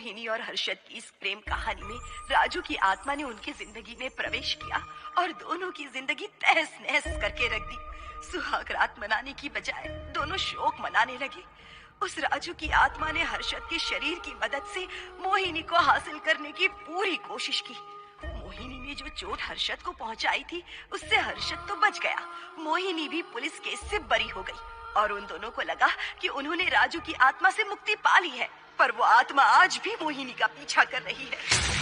मोहिनी और हर्षद की इस प्रेम कहानी में राजू की आत्मा ने उनकी जिंदगी में प्रवेश किया और दोनों की जिंदगी तहस नहस करके रख दी। सुहाग रात मनाने की बजाय दोनों शोक मनाने लगे। उस राजू की आत्मा ने हर्षद के शरीर की मदद से मोहिनी को हासिल करने की पूरी कोशिश की। मोहिनी ने जो चोट हर्षद को पहुंचाई थी उससे हर्षद तो बच गया, मोहिनी भी पुलिस केस से बरी हो गई और उन दोनों को लगा कि उन्होंने राजू की आत्मा से मुक्ति पा ली है, पर वो आत्मा आज भी मोहिनी का पीछा कर रही है।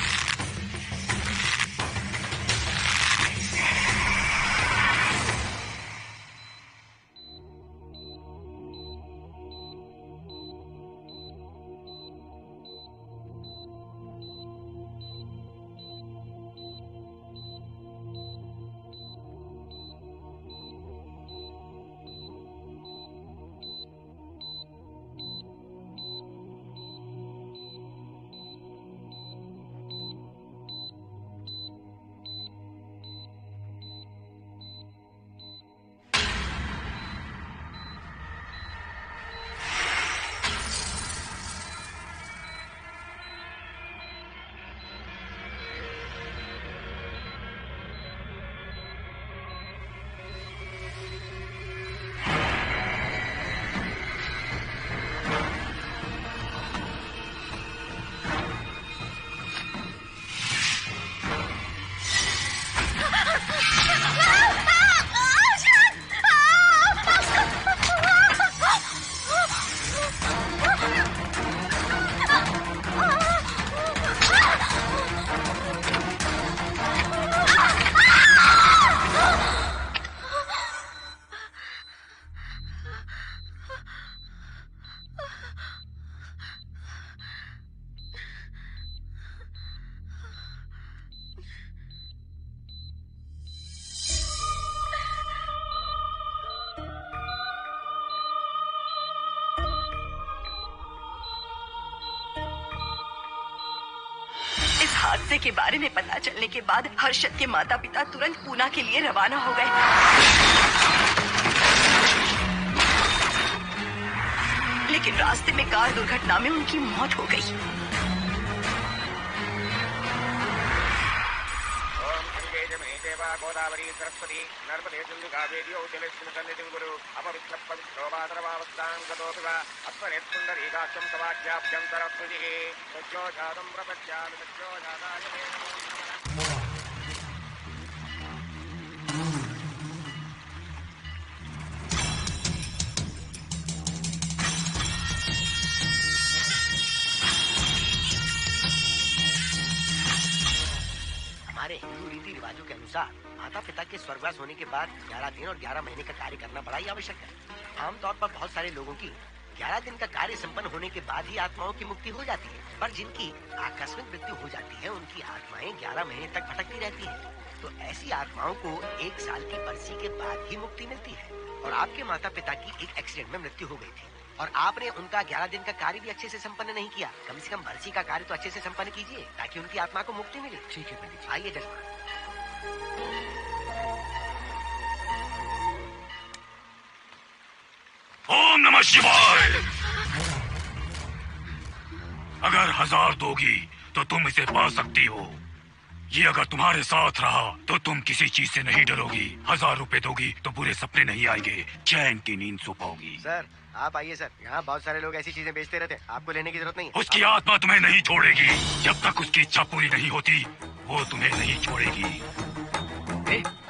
हादसे के बारे में पता चलने के बाद हर्षद के माता पिता तुरंत पूना के लिए रवाना हो गए। लेकिन रास्ते में कार दुर्घटना में उनकी मौत हो गई। गोदावरी सरस्वती नर्मदे सिंधु कावेरी जलेस्मिन् सन्निधिं कुरु अपवित्रः पवित्रोपातरवावस्तां गतोऽपि अस्मरेत्पुण्डरीकाक्षं समाख्याभ्यं सरस्वतिः सज्जोजातं प्रपद्यामि सज्जोजाताय मे नमः। हमारे हिंदू रीति रिवाजों के अनुसार माता पिता के स्वर्गवास होने के बाद 11 दिन और 11 महीने का कार्य करना बड़ा ही आवश्यक है। आमतौर पर बहुत सारे लोगों की 11 दिन का कार्य संपन्न होने के बाद ही आत्माओं की मुक्ति हो जाती है, पर जिनकी आकस्मिक मृत्यु हो जाती है उनकी आत्माएं 11 महीने तक भटकती रहती है। तो ऐसी आत्माओं को 1 साल की बरसी के बाद ही मुक्ति मिलती है। और आपके माता पिता की एक एक्सीडेंट में मृत्यु हो गई थी और आपने उनका 11 दिन का कार्य भी अच्छे से संपन्न नहीं किया। कम से कम बरसी का कार्य तो अच्छे से संपन्न कीजिए ताकि उनकी आत्मा को मुक्ति मिले। ठीक है पंडित जी। आइए जजमान। ओम नमः शिवाय। अगर 1000 दोगी तो तुम इसे पा सकती हो। ये अगर तुम्हारे साथ रहा तो तुम किसी चीज से नहीं डरोगी। 1000 रुपए दोगी तो बुरे सपने नहीं आएंगे, चैन की नींद सो पाओगी। सर आप आइए सर, यहाँ बहुत सारे लोग ऐसी चीजें बेचते रहते हैं, आपको लेने की जरूरत नहीं है। उसकी आत्मा तुम्हें नहीं छोड़ेगी। जब तक उसकी इच्छा पूरी नहीं होती वो तुम्हें नहीं छोड़ेगी।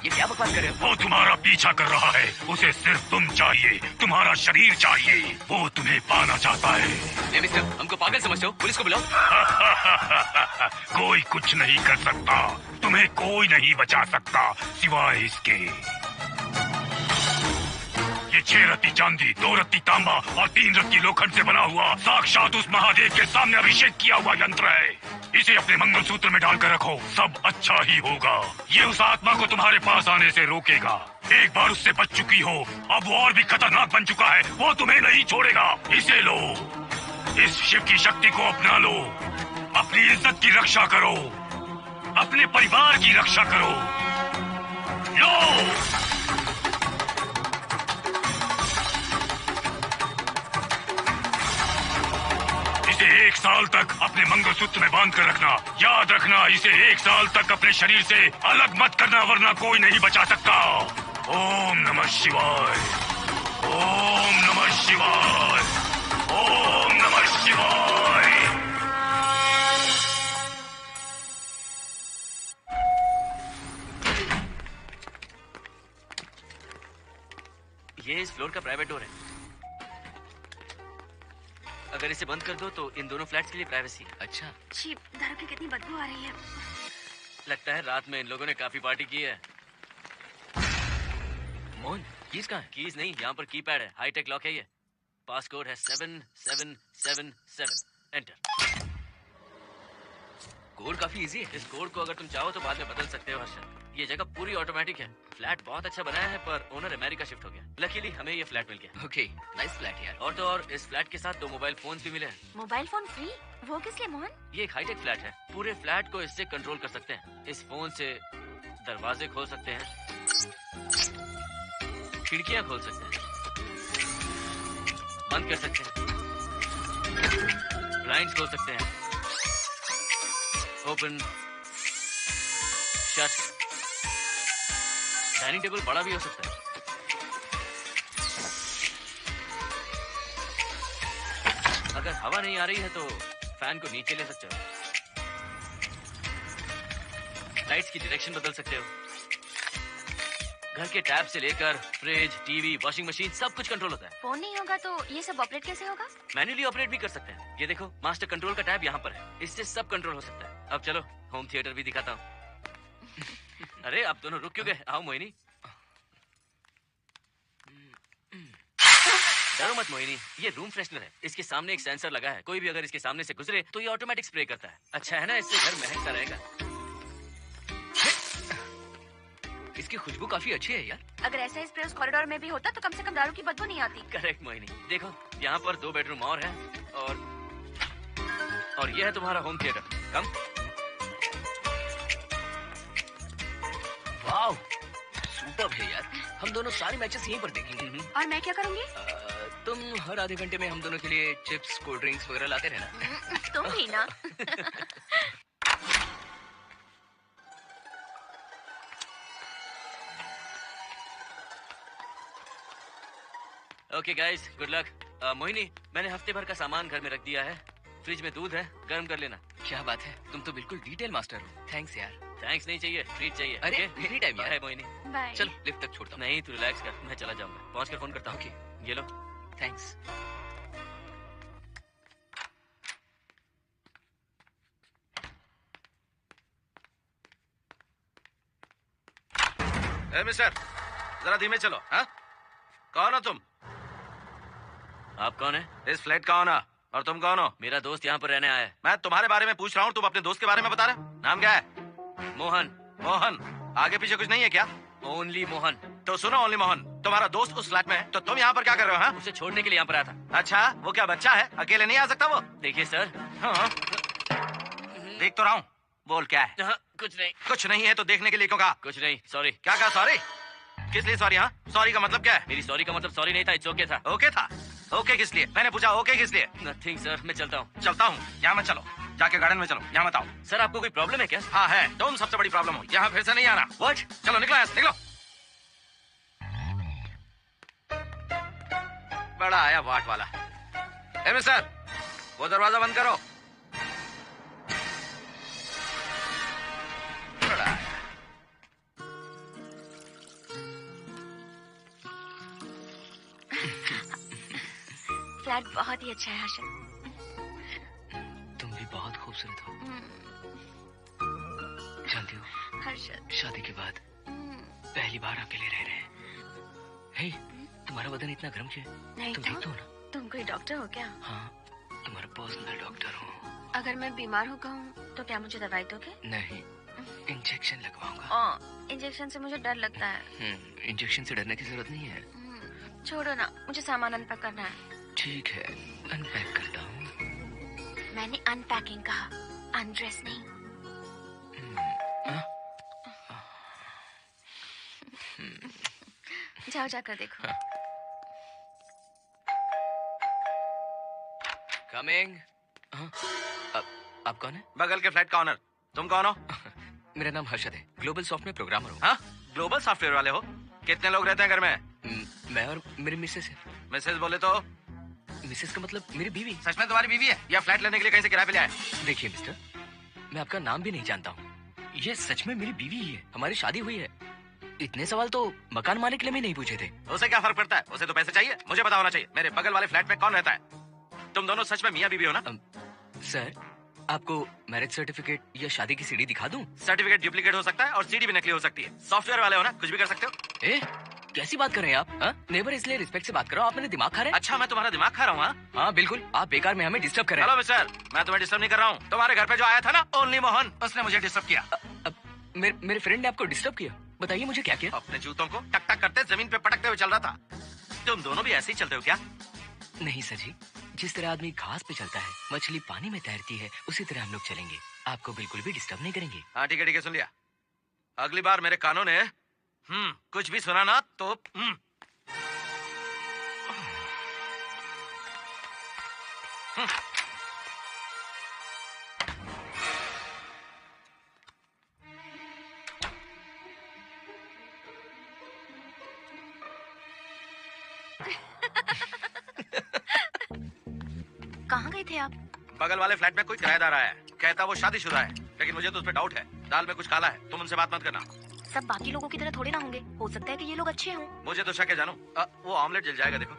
ये क्या बकवास कर रहे हो? वो तुम्हारा पीछा कर रहा है, उसे सिर्फ तुम चाहिए, तुम्हारा शरीर चाहिए। वो तुम्हें पाना चाहता है। मिस्टर, हमको पागल समझते हो? पुलिस को बुलाओ। कोई कुछ नहीं कर सकता, तुम्हें कोई नहीं बचा सकता सिवाय इसके। ये 6 रत्ती चांदी, 2 रत्ती तांबा और 3 रत्ती लोखंड से बना हुआ साक्षात उस महादेव के सामने अभिषेक किया हुआ यंत्र है। इसे अपने मंगलसूत्र में डालकर रखो, सब अच्छा ही होगा। ये उस आत्मा को तुम्हारे पास आने से रोकेगा। एक बार उससे बच चुकी हो, अब वो और भी खतरनाक बन चुका है, वो तुम्हें नहीं छोड़ेगा। इसे लो, इस शिव की शक्ति को अपना लो, अपनी इज्जत की रक्षा करो, अपने परिवार की रक्षा करो। लो, इसे 1 साल तक अपने मंगलसूत्र में बांध कर रखना। याद रखना, इसे 1 साल तक अपने शरीर से अलग मत करना, वरना कोई नहीं बचा सकता। ओम नमः शिवाय, ओम नमः शिवाय, ओम नमः शिवाय। ये इस फ्लोर का प्राइवेट डोर है। अगर इसे बंद कर दो तो इन दोनों फ्लैट्स के लिए प्राइवेसी है। अच्छा, छी, दारू की कितनी बदबू आ रही है। लगता है रात में इन लोगों ने काफी पार्टी की है। मोहन, कीज कहाँ है? कीज नहीं, यहाँ पर कीपैड है। हाईटेक लॉक है ये। पास कोड है 7777। एंटर। कोड काफी इजी है। इस कोड को अगर तुम चाहो तो बाद में बदल सकते हो हर्षद। ये जगह पूरी ऑटोमेटिक है। फ्लैट बहुत अच्छा बनाया है, पर ओनर अमेरिका शिफ्ट हो गया। लकीली हमें ये फ्लैट मिल गया। ओके, नाइस फ्लैट यार। और तो और इस फ्लैट के साथ 2 मोबाइल फोन्स भी मिले हैं। Mobile phone free? वो किस लिए मोहन? ये एक हाईटेक फ्लैट है। पूरे फ्लैट को इससे कंट्रोल कर सकते हैं। इस फोन से दरवाजे खोल सकते हैं, खिड़कियां खोल सकते हैं, बंद कर सकते हैं, ब्लाइंड्स खोल सकते हैं, ओपन, शट। डाइनिंग टेबल बड़ा भी हो सकता है। अगर हवा नहीं आ रही है तो फैन को नीचे ले सकते हो। लाइट्स की डायरेक्शन बदल सकते हो। घर के टैब से लेकर फ्रिज, टीवी, वॉशिंग मशीन सब कुछ कंट्रोल होता है। फोन नहीं होगा तो ये सब ऑपरेट कैसे होगा? मैन्युअली ऑपरेट भी कर सकते हैं। ये देखो, मास्टर कंट्रोल का टैब यहाँ पर है। इससे सब कंट्रोल हो सकता है। अब चलो होम थिएटर भी दिखाता हूँ। अरे आप दोनों रुक क्यों गए? आओ मोहिनी। डरो मत मोहिनी, ये रूम फ्रेशनर है। इसके सामने एक सेंसर लगा है। कोई भी अगर इसके सामने से गुजरे तो ये ऑटोमेटिक स्प्रे करता है। अच्छा है ना, इससे घर महकता रहेगा। इसकी खुशबू काफी अच्छी है यार। अगर ऐसा ही स्प्रे उस कॉरिडोर में भी होता तो कम से कम दारू की बदबू नहीं आती। करेक्ट मोहिनी। देखो, यहाँ पर 2 बेडरूम और है, और ये है तुम्हारा होम थिएटर। कम। वाओ, सुपर्ब है यार। हम दोनों सारे मैचेस यहीं पर देखेंगे। और मैं क्या करूँगी? तुम हर आधे घंटे में हम दोनों के लिए चिप्स, कोल्ड ड्रिंक्स वगैरह लाते रहना। तुम भी ना। Okay guys, good luck. Mohini, मैंने हफ्ते भर का सामान घर में रख दिया है। फ्रिज में दूध है, गर्म कर लेना। क्या बात है, तुम तो बिल्कुल डिटेल मास्टर हो। थैंक्स यार। थैंक्स नहीं चाहिए, ट्रीट चाहिए। अरे एनी टाइम यार। मोहिनी, बाय। चल लिफ्ट तक छोड़ता हूँ। नहीं, तू रिलैक्स कर, मैं चला जाऊंगा। पहुंच कर फोन करता हूँ। ओके, ये लो। थैंक्स। मिस्टर, जरा धीमे चलो। हाँ, कौन हो तुम? आप कौन है? इस फ्लैट का ओनर। और तुम कौन हो? मेरा दोस्त यहाँ पर रहने आया है। मैं तुम्हारे बारे में पूछ रहा हूँ, तुम अपने दोस्त के बारे में बता रहे हो। नाम क्या है? मोहन। मोहन? आगे पीछे कुछ नहीं है क्या? ओनली मोहन। तो सुनो ओनली मोहन, तुम्हारा दोस्त उस फ्लैट में है, तो तुम यहाँ पर क्या कर रहे हो? हाँ? उसे छोड़ने के लिए यहाँ पर आया था। अच्छा, वो क्या बच्चा है? अकेले नहीं आ सकता वो? देखिए सर। हाँ, देख तो रहा हूँ। बोल क्या है? हाँ, कुछ नहीं। कुछ नहीं है तो देखने के लिए क्यों कहा? कुछ नहीं, सॉरी। क्या कहा? सॉरी? किस लिए सॉरी? हाँ, सॉरी का मतलब क्या है? मेरी सॉरी का मतलब सॉरी नहीं था, इट्स ओके था। ओके था? ओके किस लिए? मैंने पूछा ओके किस लिए? नथिंग सर, मैं चलता हूँ। चलता हूँ? यहाँ मत चलो, जाके गार्डन में चलो। यहाँ मत आओ। सर, आपको कोई प्रॉब्लम है क्या? हाँ है, तुम सबसे बड़ी प्रॉब्लम हो। यहाँ फिर से नहीं आना। व्हाट? चलो निकलो यहाँ से, निकलो। बड़ा आया वाट वाला। ए मिस्टर, वो दरवाजा बंद करो। बड़ा आया। फ्लैट बहुत ही अच्छा है हर्षद। तुम भी बहुत खूबसूरत हो। जानती हो, हर्षद। शादी के बाद पहली बार अकेले रह रहे हैं। हे, तुम्हारा बदन इतना गर्म क्यों है? नहीं तुम तो? ठीक तो हो ना? तुम कोई डॉक्टर हो क्या? हाँ, तुम्हारा पर्सनल डॉक्टर हूँ। अगर मैं बीमार हो गई तो क्या मुझे दवाई दोगे? नहीं, इंजेक्शन लगवाऊंगा। इंजेक्शन से मुझे डर लगता है। इंजेक्शन से डरने की जरूरत नहीं है। छोड़ो ना, मुझे सामान अनपैक करना है। ठीक है, अनपैक करता हूँ। मैंने अनपैकिंग कहा, अनड्रेस नहीं। जाओ जाकर देखो। कमिंग। हाँ, आप कौन है? बगल के फ्लैट का ऑनर। तुम कौन हो? मेरा नाम हर्षद है, ग्लोबल सॉफ्टवेयर प्रोग्रामर हूँ। हाँ, ग्लोबल सॉफ्टवेयर वाले हो? कितने लोग रहते हैं घर में? मैं और मेरी मिसेस है। मिसेज बोले तो? मिसेस का मतलब मेरी बीवी। सच में तुम्हारी बीवी है या फ्लैट लेने के लिए कहीं से किराए पे लिया है? देखिए मिस्टर, मैं आपका नाम भी नहीं जानता हूँ। ये सच में मेरी बीवी ही है, हमारी शादी हुई है। इतने सवाल तो मकान मालिक ने भी नहीं पूछे थे। उसे क्या फर्क पड़ता है? उसे तो पैसे चाहिए, मुझे पता होना चाहिए। मेरे बगल वाले फ्लैट में कौन रहता है? तुम दोनों सच में मियां बीवी हो ना? सर, आपको मैरिज सर्टिफिकेट या शादी की सीडी दिखा दूं? सर्टिफिकेट डुप्लीकेट हो सकता है और सीडी भी नकली हो सकती है। सॉफ्टवेयर वाले हो ना, कुछ भी कर सकते हो। ए, कैसी बात कर रहे हैं आप? नेबर, इसलिए रिस्पेक्ट से बात करो। आप मेरे दिमाग खा रहे हैं? अच्छा, मैं तुम्हारा दिमाग खा रहा हूँ? हाँ बिल्कुल, आप बेकार में हमें डिस्टर्ब कर रहे हैं। हेलो मिस्टर, मैं तुम्हें डिस्टर्ब नहीं कर रहा हूँ। तुम्हारे घर पे जो आया था ना, ओनली मोहन, उसने मुझे डिस्टर्ब किया। मेरे फ्रेंड ने आपको डिस्टर्ब किया? बताइए मुझे क्या किया? अपने जूतों को टक टक करते जमीन पे पटकते हुए चल रहा था। तुम दोनों भी ऐसे ही चलते हो क्या? नहीं सर जी, जिस तरह आदमी घास पे चलता है, मछली पानी में तैरती है, उसी तरह हम लोग चलेंगे। आपको बिल्कुल भी डिस्टर्ब नहीं करेंगे। हाँ ठीक है, सुन लिया। अगली बार मेरे कानों ने कुछ भी सुना ना तो कहाँ गए थे आप? बगल वाले फ्लैट में कोई किराएदार आया है, कहता वो शादीशुदा है, लेकिन मुझे तो उस पर डाउट है। दाल में कुछ काला है, तुम उनसे बात मत करना। सब बाकी लोगों की तरह थोड़े ना होंगे, हो सकता है कि ये लोग अच्छे हों। मुझे तो शक है जानू। वो ऑमलेट जल जाएगा, देखो।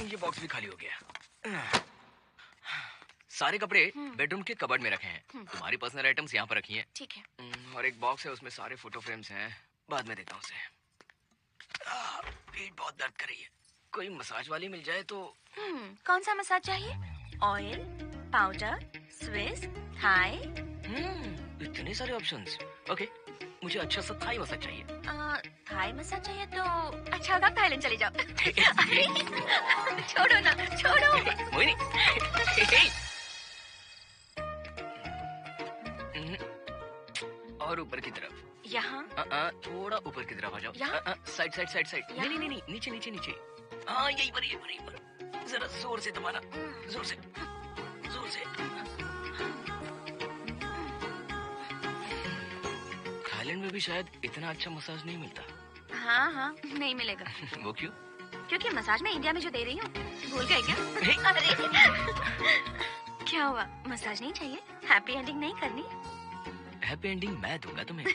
ये बॉक्स भी खाली हो गया। सारे कपड़े बेडरूम के कबर्ड में रखे हैं। तुम्हारी पर्सनल आइटम्स यहाँ पर रखी हैं। ठीक है। और एक बॉक्स है, उसमें सारे फोटो फ्रेम्स हैं। बाद में देता हूँ उसे। पीठ बहुत दर्द कर रही है, कोई मसाज वाली मिल जाए तो। कौन सा मसाज चाहिए? Oil, powder, Swiss, Thai? इतने सारे ऑप्शंस। ओके, मुझे अच्छा सा थाई मसाज चाहिए। थाई मसाज चाहिए तो अच्छा होगा थाईलैंड चले जाओ। अरे, छोड़ो ना, छोड़ो। मोहिनी। और ऊपर की तरफ। यहाँ? थोड़ा ऊपर की तरफ आ जाओ। यहाँ? Side side side side. नहीं, नीचे नीचे नीचे। हाँ, यही पर। जरा जोर से दबाना, जोर से, जोर से। थाईलैंड में भी शायद इतना अच्छा मसाज नहीं मिलता। हाँ, नहीं मिलेगा। वो क्यों? क्योंकि मसाज में इंडिया में जो दे रही हूँ, भूल गए क्या? अरे, क्या हुआ? मसाज नहीं चाहिए? हैप्पी एंडिंग नहीं करनी? हैप्पी एंडिंग मैं दूंगा तुम्हें।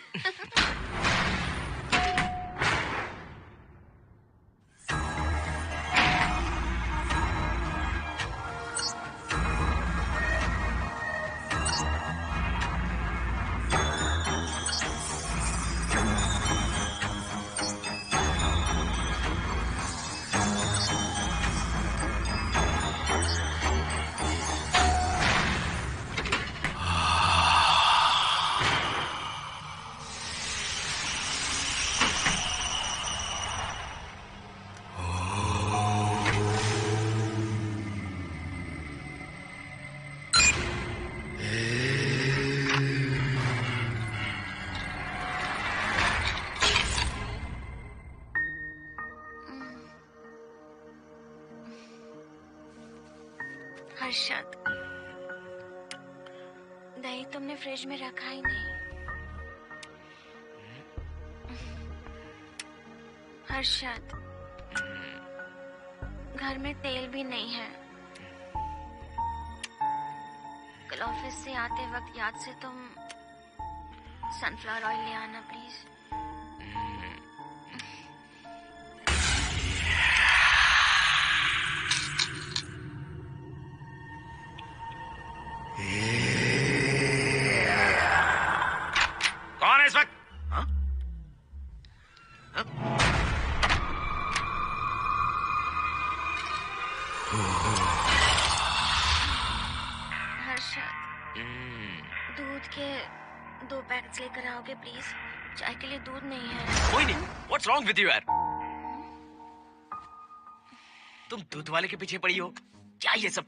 हर्षद, दही तुमने फ्रिज में रखा ही नहीं। हर्षद, घर में तेल भी नहीं है। कल ऑफिस से आते वक्त याद से तुम सनफ्लावर ऑयल ले आना प्लीज। कौन है इस वक्त? हर्षद, दूध के 2 पैकेट्स लेकर आओगे प्लीज? चाय के लिए दूध नहीं है। कोई नहीं, व्हाट्स रॉन्ग विद यू यार? तुम दूध वाले के पीछे पड़ी हो क्या? ये सब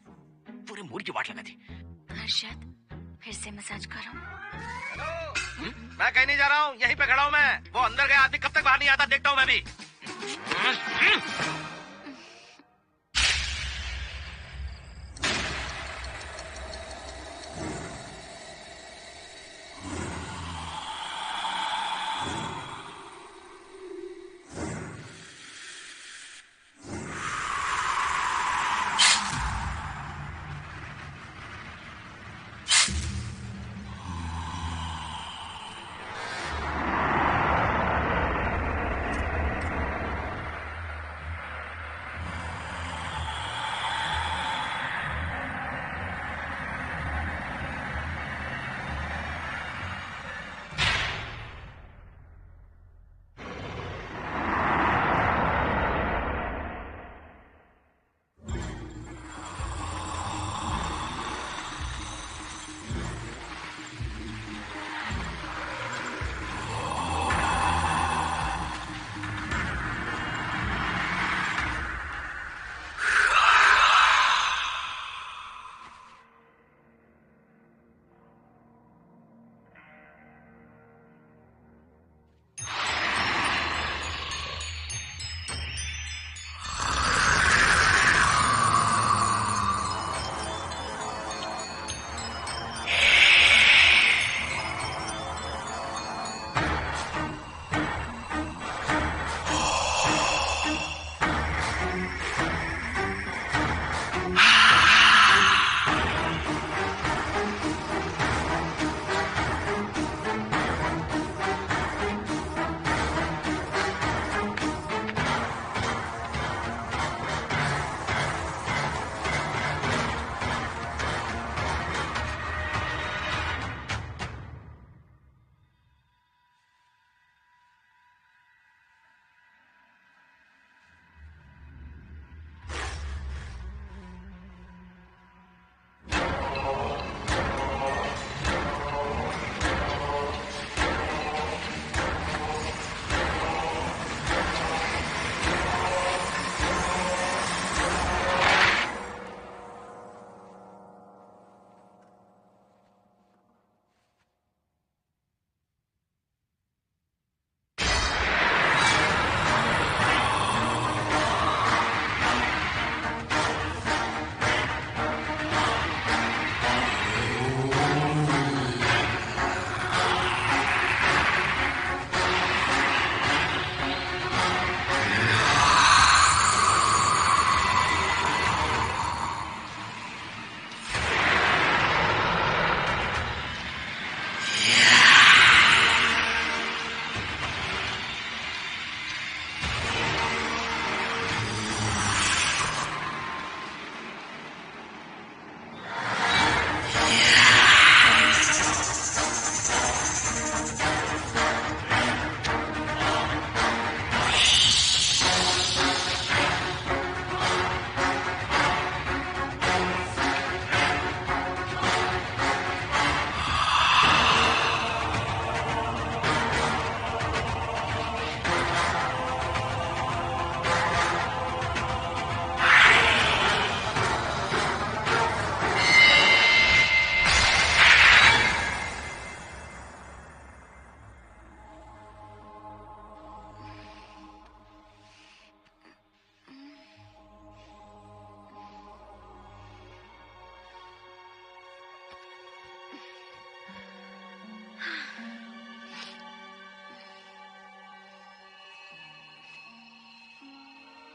पूरे मूड की वाट लगा थी। हर्षद, फिर से मसाज करो। मैं कहीं नहीं जा रहा हूँ, यहीं पे खड़ा हूँ मैं। वो अंदर गया आदमी कब तक बाहर नहीं आता, देखता हूँ मैं भी।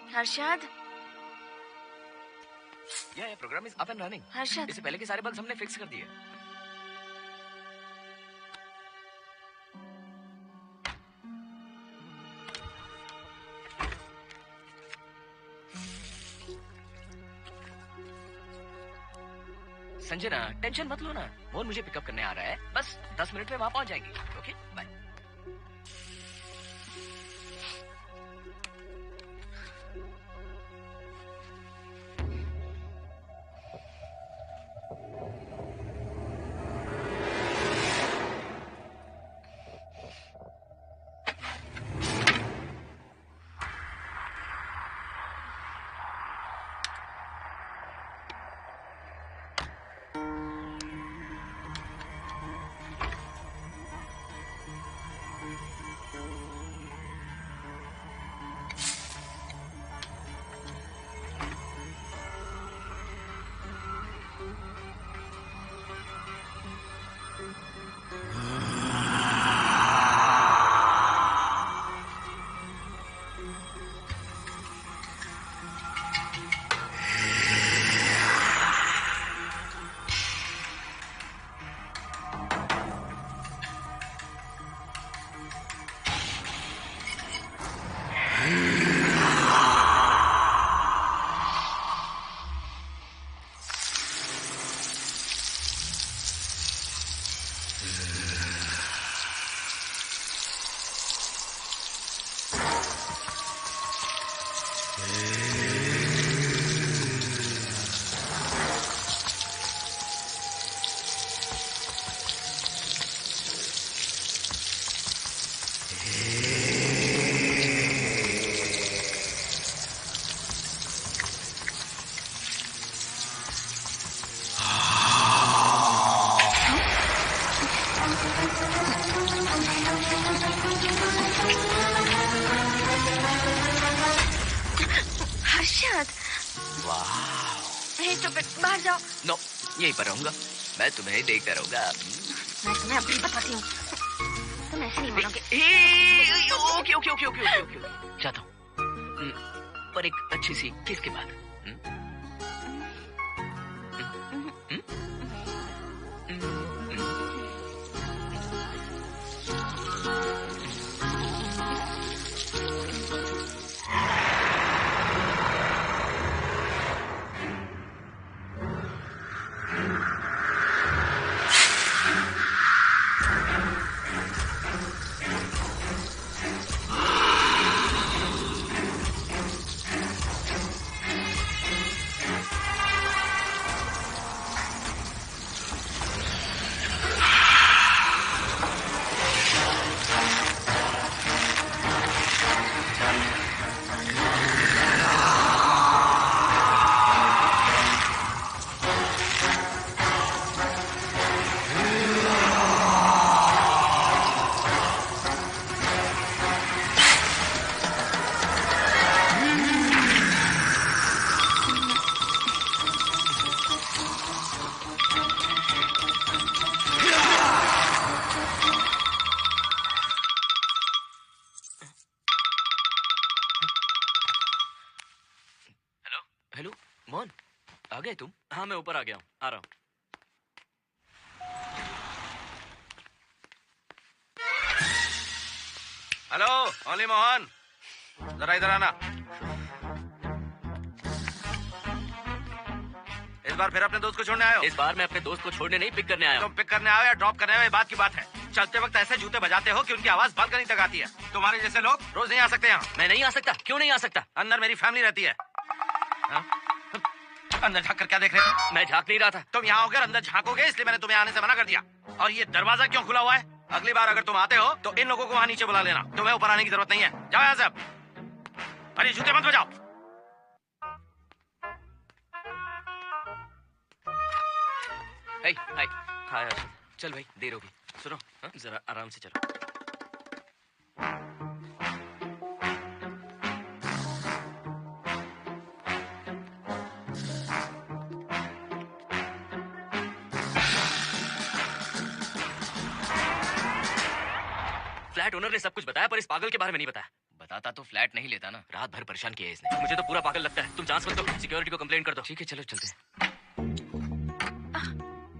हर्षद, ये program is up and running. Harshad, इससे पहले के सारे बग्स हमने फिक्स कर दिए। संजना, टेंशन मत लो ना, मोहन मुझे पिकअप करने आ रहा है, बस 10 मिनट में वहां पहुंच जाएंगे। Okay, bye. बाहर जाओ। नो, यहीं पर रहूंगा। मैं तुम्हें देखता रहूंगा। मैं तुम्हें अभी बताती हूँ, तुम ऐसे नहीं मानोगे। Okay okay okay okay okay okay जाता हूँ, पर एक अच्छी सी किस के बाद। हेलो मोहन, आ गए तुम? हाँ मैं ऊपर आ गया हूँ, आ रहा हूँ। हेलो ओनली मोहन, जरा इधर आना। इस बार फिर अपने दोस्त को छोड़ने आए हो? इस बार मैं अपने दोस्त को छोड़ने नहीं, पिक करने आया हूँ। तुम पिक करने आओ या ड्रॉप करने आओ, ये बात की बात है। चलते वक्त ऐसे जूते बजाते हो कि उनकी आवाज बालकनी तक आती है। तुम्हारे जैसे लोग रोज नहीं आ सकते यहाँ। मैं नहीं आ सकता। क्यों नहीं आ सकता? अंदर मेरी फैमिली रहती है। अंदर झाँक कर क्या देख रहे थे? मैं झाँक नहीं रहा था। तुम यहाँ होकर अंदर झाँकोगे इसलिए मैंने तुम्हें आने से मना कर दिया। और ये दरवाजा क्यों खुला हुआ है? अगली बार अगर तुम आते हो तो इन लोगों को वहाँ नीचे बुला लेना। तुम्हें ऊपर आने की जरूरत नहीं है। जाओ यहाँ से अब। अरे जूते मत बजाओ। हाय हाय हाय अर्षद, चल भाई देर होगी। सुनो हाँ? जरा आराम से चलो। फ्लैट ओनर ने सब कुछ बताया पर इस पागल के बारे में नहीं बताया। बताता तो फ्लैट नहीं लेता ना। रात भर परेशान किया इसने। मुझे तो पूरा पागल लगता है। तुम जांच मत दो, सिक्योरिटी को कंप्लेंट कर दो। ठीक है चलो चलते हैं।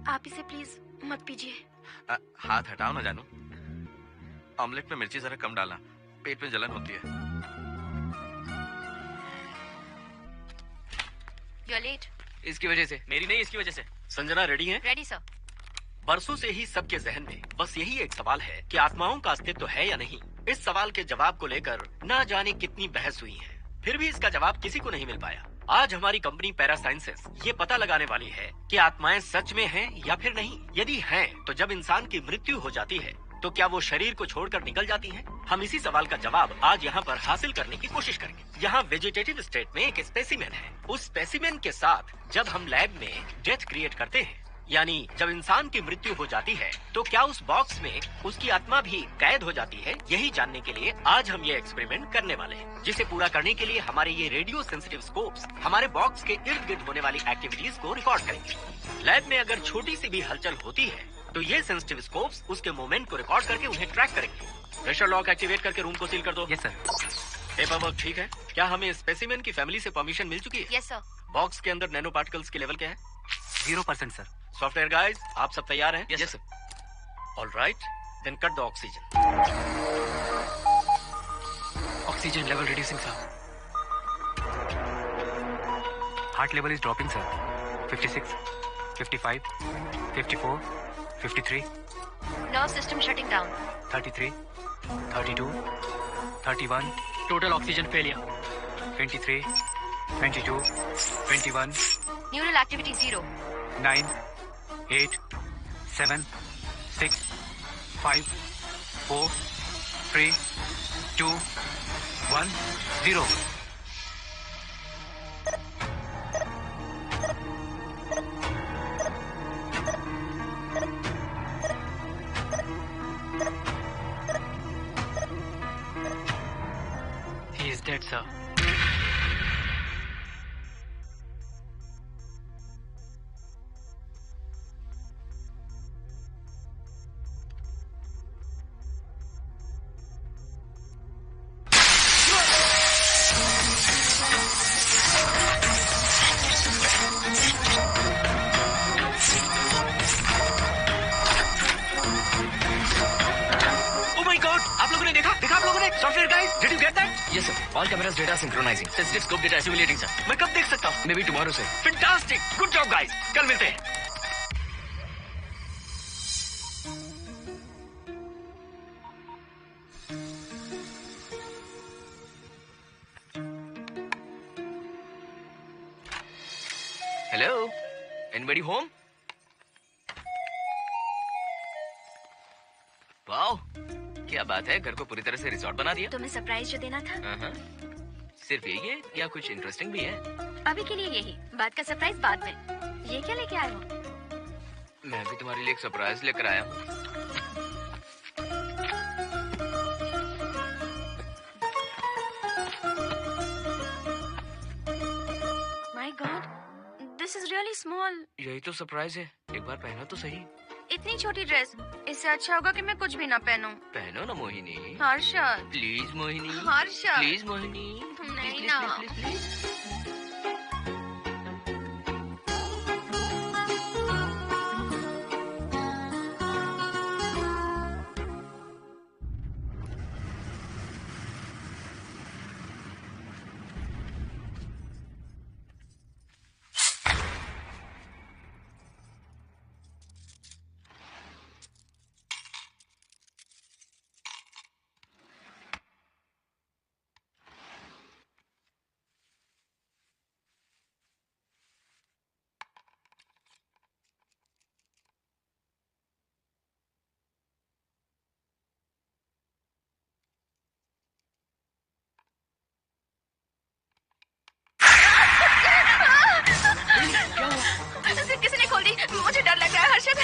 आप इसे प्लीज मत पीजिए। हाथ हटाओ ना जानू। ऑमलेट में मिर्ची जरा कम डालना, पेट में जलन होती है। You are late. इसकी वजह से। मेरी नहीं, इसकी वजह से। संजना रेडी है? Ready sir. बरसों से ही सबके जहन में बस यही एक सवाल है कि आत्माओं का अस्तित्व है या नहीं। इस सवाल के जवाब को लेकर ना जाने कितनी बहस हुई है, फिर भी इसका जवाब किसी को नहीं मिल पाया। आज हमारी कंपनी पैरा साइंसेस ये पता लगाने वाली है कि आत्माएं सच में हैं या फिर नहीं। यदि हैं, तो जब इंसान की मृत्यु हो जाती है तो क्या वो शरीर को छोड़कर निकल जाती हैं? हम इसी सवाल का जवाब आज यहाँ पर हासिल करने की कोशिश करेंगे। यहाँ वेजिटेटिव स्टेट में एक स्पेसिमेन है। उस स्पेसिमेन के साथ जब हम लैब में डेथ क्रिएट करते हैं, यानी जब इंसान की मृत्यु हो जाती है, तो क्या उस बॉक्स में उसकी आत्मा भी कैद हो जाती है? यही जानने के लिए आज हम ये एक्सपेरिमेंट करने वाले हैं, जिसे पूरा करने के लिए हमारे ये रेडियो सेंसिटिव स्कोप्स हमारे बॉक्स के इर्द गिर्द होने वाली एक्टिविटीज को रिकॉर्ड करेंगे। लैब में अगर छोटी सी भी हलचल होती है तो ये सेंसिटिव स्कोप्स उसके मूवमेंट को रिकॉर्ड करके उन्हें ट्रैक करेंगे। प्रेशर लॉक एक्टिवेट करके रूम को सील कर दो। Yes sir. पेपर वर्क ठीक है? क्या हमें स्पेसिमेन की फैमिली से परमिशन मिल चुकी है? Yes sir. बॉक्स के अंदर नैनो पार्टिकल्स की लेवल क्या है? 0% सर। सॉफ्टवेयर गाइस, आप सब तैयार हैं? Yes sir. All right, then cut the oxygen. Oxygen level reducing sir. Heart level is dropping sir. 56, 55, 54, 53, nerve system shutting down. 33, 32, 31. Total oxygen failure. 23, 22, 21, neural activity 0. 9, 8, 7, 6, 5, 4, 3, 2, 1, 0. He is dead, sir. Oh my God! आप लोगों ने देखा आप लोगों ने software guys, did you get that? Yes, sir. All cameras data synchronizing. Sensitive scope data assimilating, sir. मैं कब देख सकता हूँ? Maybe tomorrow, sir. Fantastic! Good job guys! कल मिलते हैं. Hello? Anybody home? वाओ, क्या बात है, घर को पूरी तरह से रिसोर्ट बना दिया. तुम्हें सरप्राइज जो देना था, सिर्फ यही है या कुछ इंटरेस्टिंग भी है? अभी के लिए यही. बाद का सरप्राइज बाद में. ये क्या लेके आए हो? मैं भी तुम्हारे लिए एक सरप्राइज लेकर आया हूँ. My god, this is really small. यही तो सरप्राइज है, एक बार पहना तो सही. इतनी छोटी ड्रेस, इससे अच्छा होगा कि मैं कुछ भी ना पहनूं. पहनो ना मोहिनी. हर्षद, प्लीज मोहिनी. हर्षद, प्लीज मोहिनी. नहीं प्लीज, ना. Please, please, please. जिप किसी ने खोल दी. मुझे डर लग रहा है हर्षद.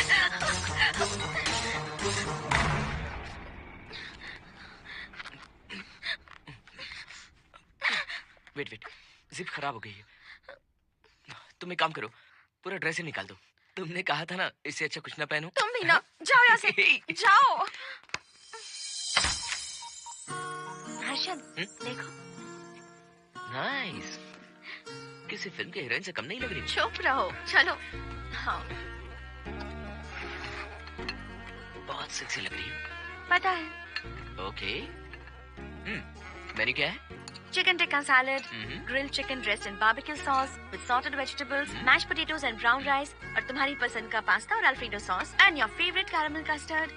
वेट, जिप खराब हो गई है. तुम एक काम करो, पूरा ड्रेस ही निकाल दो. तुमने कहा था ना, इससे अच्छा कुछ ना पहनो. तुम भी ना, जाओ यहाँ से. जाओ. हर्षद, देखो. नाइस. किसी फिल्म के हीरोइन से कम नहीं लग रही. चुप रहो. चलो. हाँ, बहुत सेक्सी लग रही हो. पता है. ओके. मेन्यू क्या है? Chicken tikka salad, grilled chicken dressed in barbecue sauce with salted vegetables, mashed potatoes and brown rice, और तुम्हारी पसंद का पास्ता और alfredo sauce, and your favorite caramel custard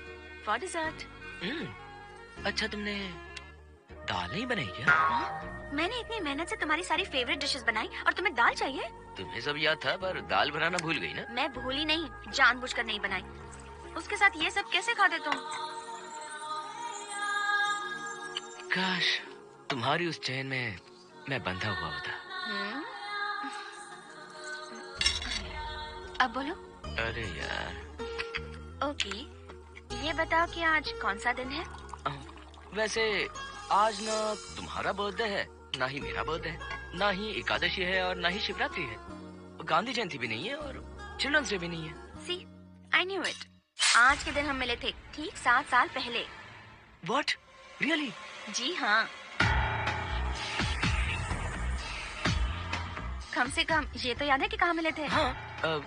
for dessert. अच्छा, तुमने दाल नहीं बनाई क्या? मैंने इतनी मेहनत से तुम्हारी सारी फेवरेट डिशेस बनाई और तुम्हें दाल चाहिए? तुम्हें सब याद था, पर दाल बनाना भूल गई ना. मैं भूली नहीं, जानबूझकर नहीं बनाई. उसके साथ ये सब कैसे खाते तुम? काश तुम्हारी उस चैन में मैं बंधा हुआ होता. अब बोलो. अरे यार. ओके, ये बताओ कि आज कौन सा दिन है? वैसे आज ना तुम्हारा बर्थडे है, ना ही मेरा बर्थडे है, ना ही एकादशी है और ना ही शिवरात्रि है. गांधी जयंती भी नहीं है और चिल्ड्रंस डे भी नहीं है. सी, आई न्यू इट. आज के दिन हम मिले थे ठीक 7 साल पहले. व्हाट? रियली? जी हाँ. कम से कम ये तो याद है कि कहाँ मिले थे? हाँ,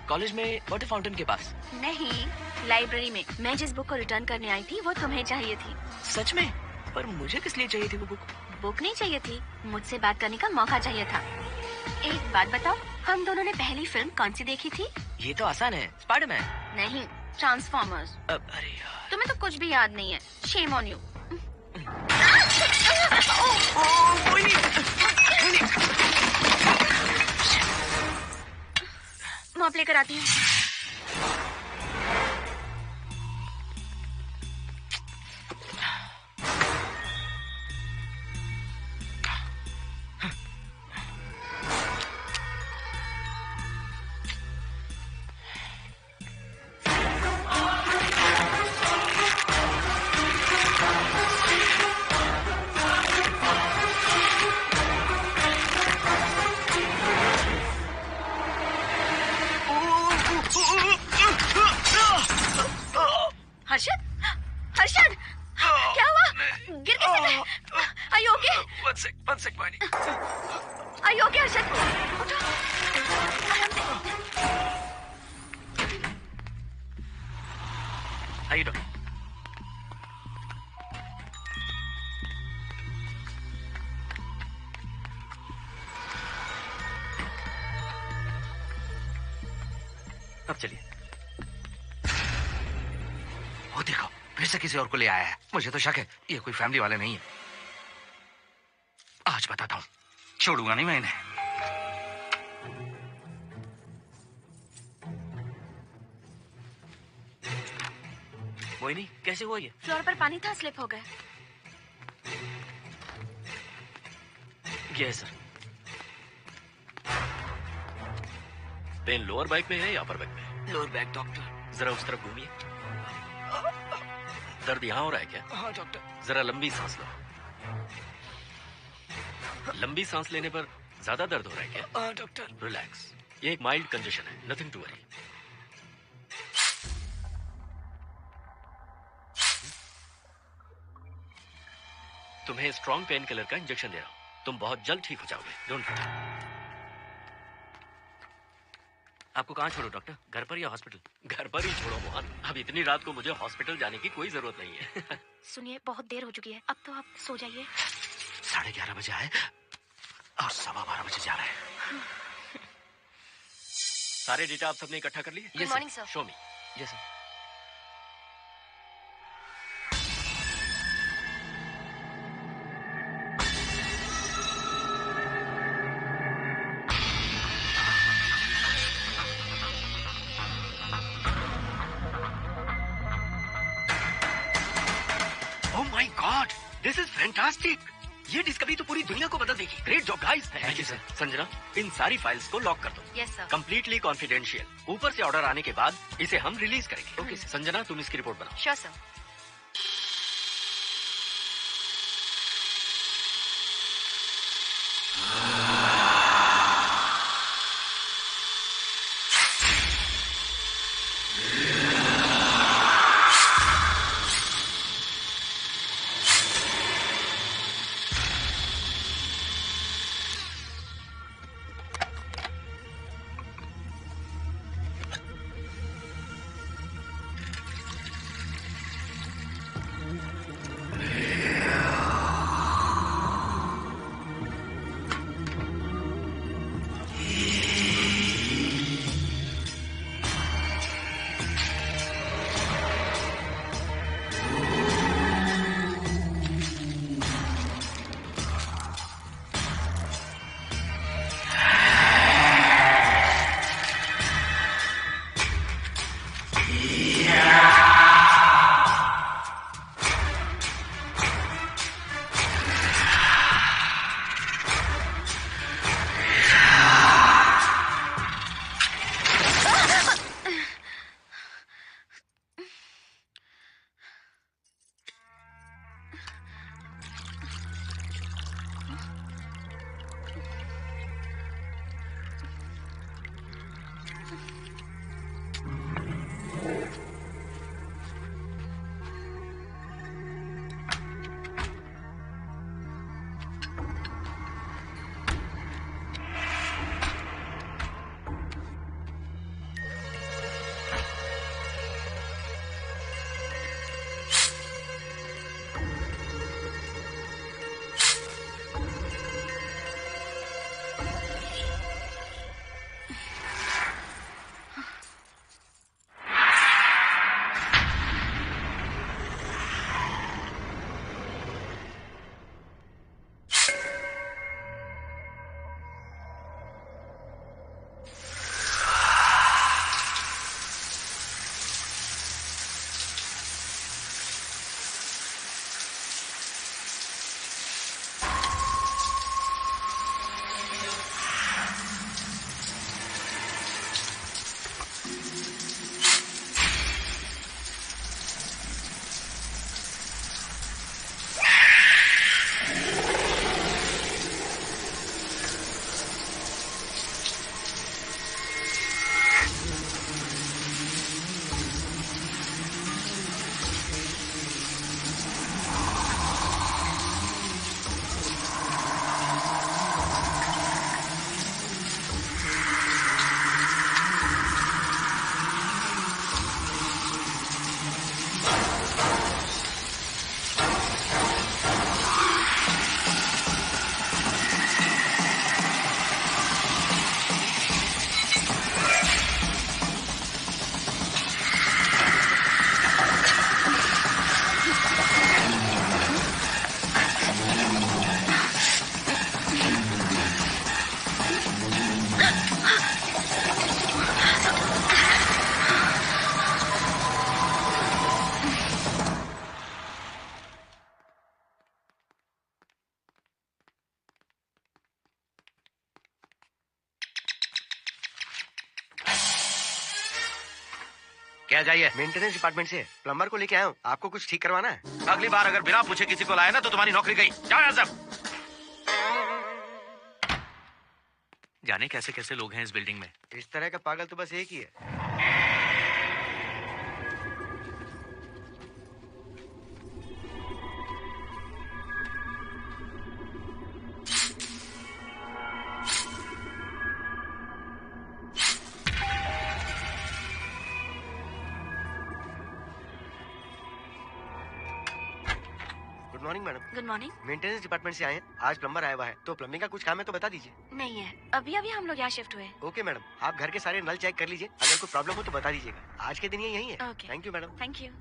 कॉलेज में वाटर फाउंटेन के पास. नहीं, लाइब्रेरी में. मैं जिस बुक को रिटर्न करने आई थी वो तुम्हें चाहिए थी. सच में? पर मुझे किस लिए चाहिए थी वो बुक? बुक नहीं चाहिए थी, मुझसे बात करने का मौका चाहिए था. एक बात बताओ, हम दोनों ने पहली फिल्म कौन सी देखी थी? ये तो आसान है, स्पाइडरमैन. नहीं, ट्रांसफॉर्मर्स. अरे यार, तुम्हें तो कुछ भी याद नहीं है. Shame on you. लेकर आती हूँ। हर्षद, हर्षद, क्या हुआ? गिर कैसे गए? Are you okay? One sec, Moini. Are you okay, Harshad? उठो, आराम से। आइए डॉक्टर। अब चलिए। वो देखो, फिर से किसी और को ले आया है। मुझे तो शक है ये कोई फैमिली वाले नहीं है। आज बताता हूँ, छोड़ूंगा नहीं मैं इन्हें। मोइनी, कैसे हुआ ये? फ्लोर पर पानी था, स्लिप हो गए। Yes sir. Pen lower back में है या अपर बैक में? Lower back doctor. जरा उस तरफ घूमिए। दर्द यहाँ हो रहा है क्या? हाँ डॉक्टर। जरा लंबी सांस लो। लंबी सांस लेने पर ज्यादा दर्द हो रहा है क्या? हाँ डॉक्टर। रिलैक्स, ये एक माइल्ड कंजेशन है, नथिंग टू वरी। तुम्हें स्ट्रॉन्ग पेन किलर का इंजेक्शन दे रहा हूं। तुम बहुत जल्द ठीक हो जाओगे, डोंट वरी। आपको कहाँ छोड़ो डॉक्टर, घर पर या हॉस्पिटल? घर पर ही छोड़ो मोहन, अब इतनी रात को मुझे हॉस्पिटल जाने की कोई जरूरत नहीं है। सुनिए, बहुत देर हो चुकी है, अब तो आप सो जाइए। 11:30 बजे आए और 12:15 बजे जा रहे हैं। सारे डेटा आप सबने इकट्ठा कर लिए? Good morning sir. Show me. Yes sir. Oh my god, this is fantastic. ये डिस्कवरी तो पूरी दुनिया को बदल देगी। Great job guys. Thank you sir. Sanjana, इन सारी फाइल्स को लॉक कर दो। Yes sir. Completely confidential. ऊपर से ऑर्डर आने के बाद इसे हम रिलीज करेंगे। Okay sir. संजना, तुम इसकी रिपोर्ट बनाओ। Sure sir. है? जाइए। मेंटेनेंस डिपार्टमेंट से प्लम्बर को लेके आया हूँ, आपको कुछ ठीक करवाना है। अगली बार अगर बिना पूछे किसी को लाए ना तो तुम्हारी नौकरी गई। जाओ यहाँ सब। जाने कैसे कैसे लोग हैं इस बिल्डिंग में। इस तरह का पागल तो बस एक ही है। Good morning madam. Good morning. Maintenance department से आए हैं, आज प्लम्बर आया हुआ है, तो प्लम्बिंग का कुछ काम है तो बता दीजिए। नहीं है, अभी अभी हम लोग यहाँ शिफ्ट हुए। ओके मैडम, आप घर के सारे नल चेक कर लीजिए, अगर कोई प्रॉब्लम हो तो बता दीजिएगा। आज के दिन ये यही है। Okay. Thank you madam. Thank you.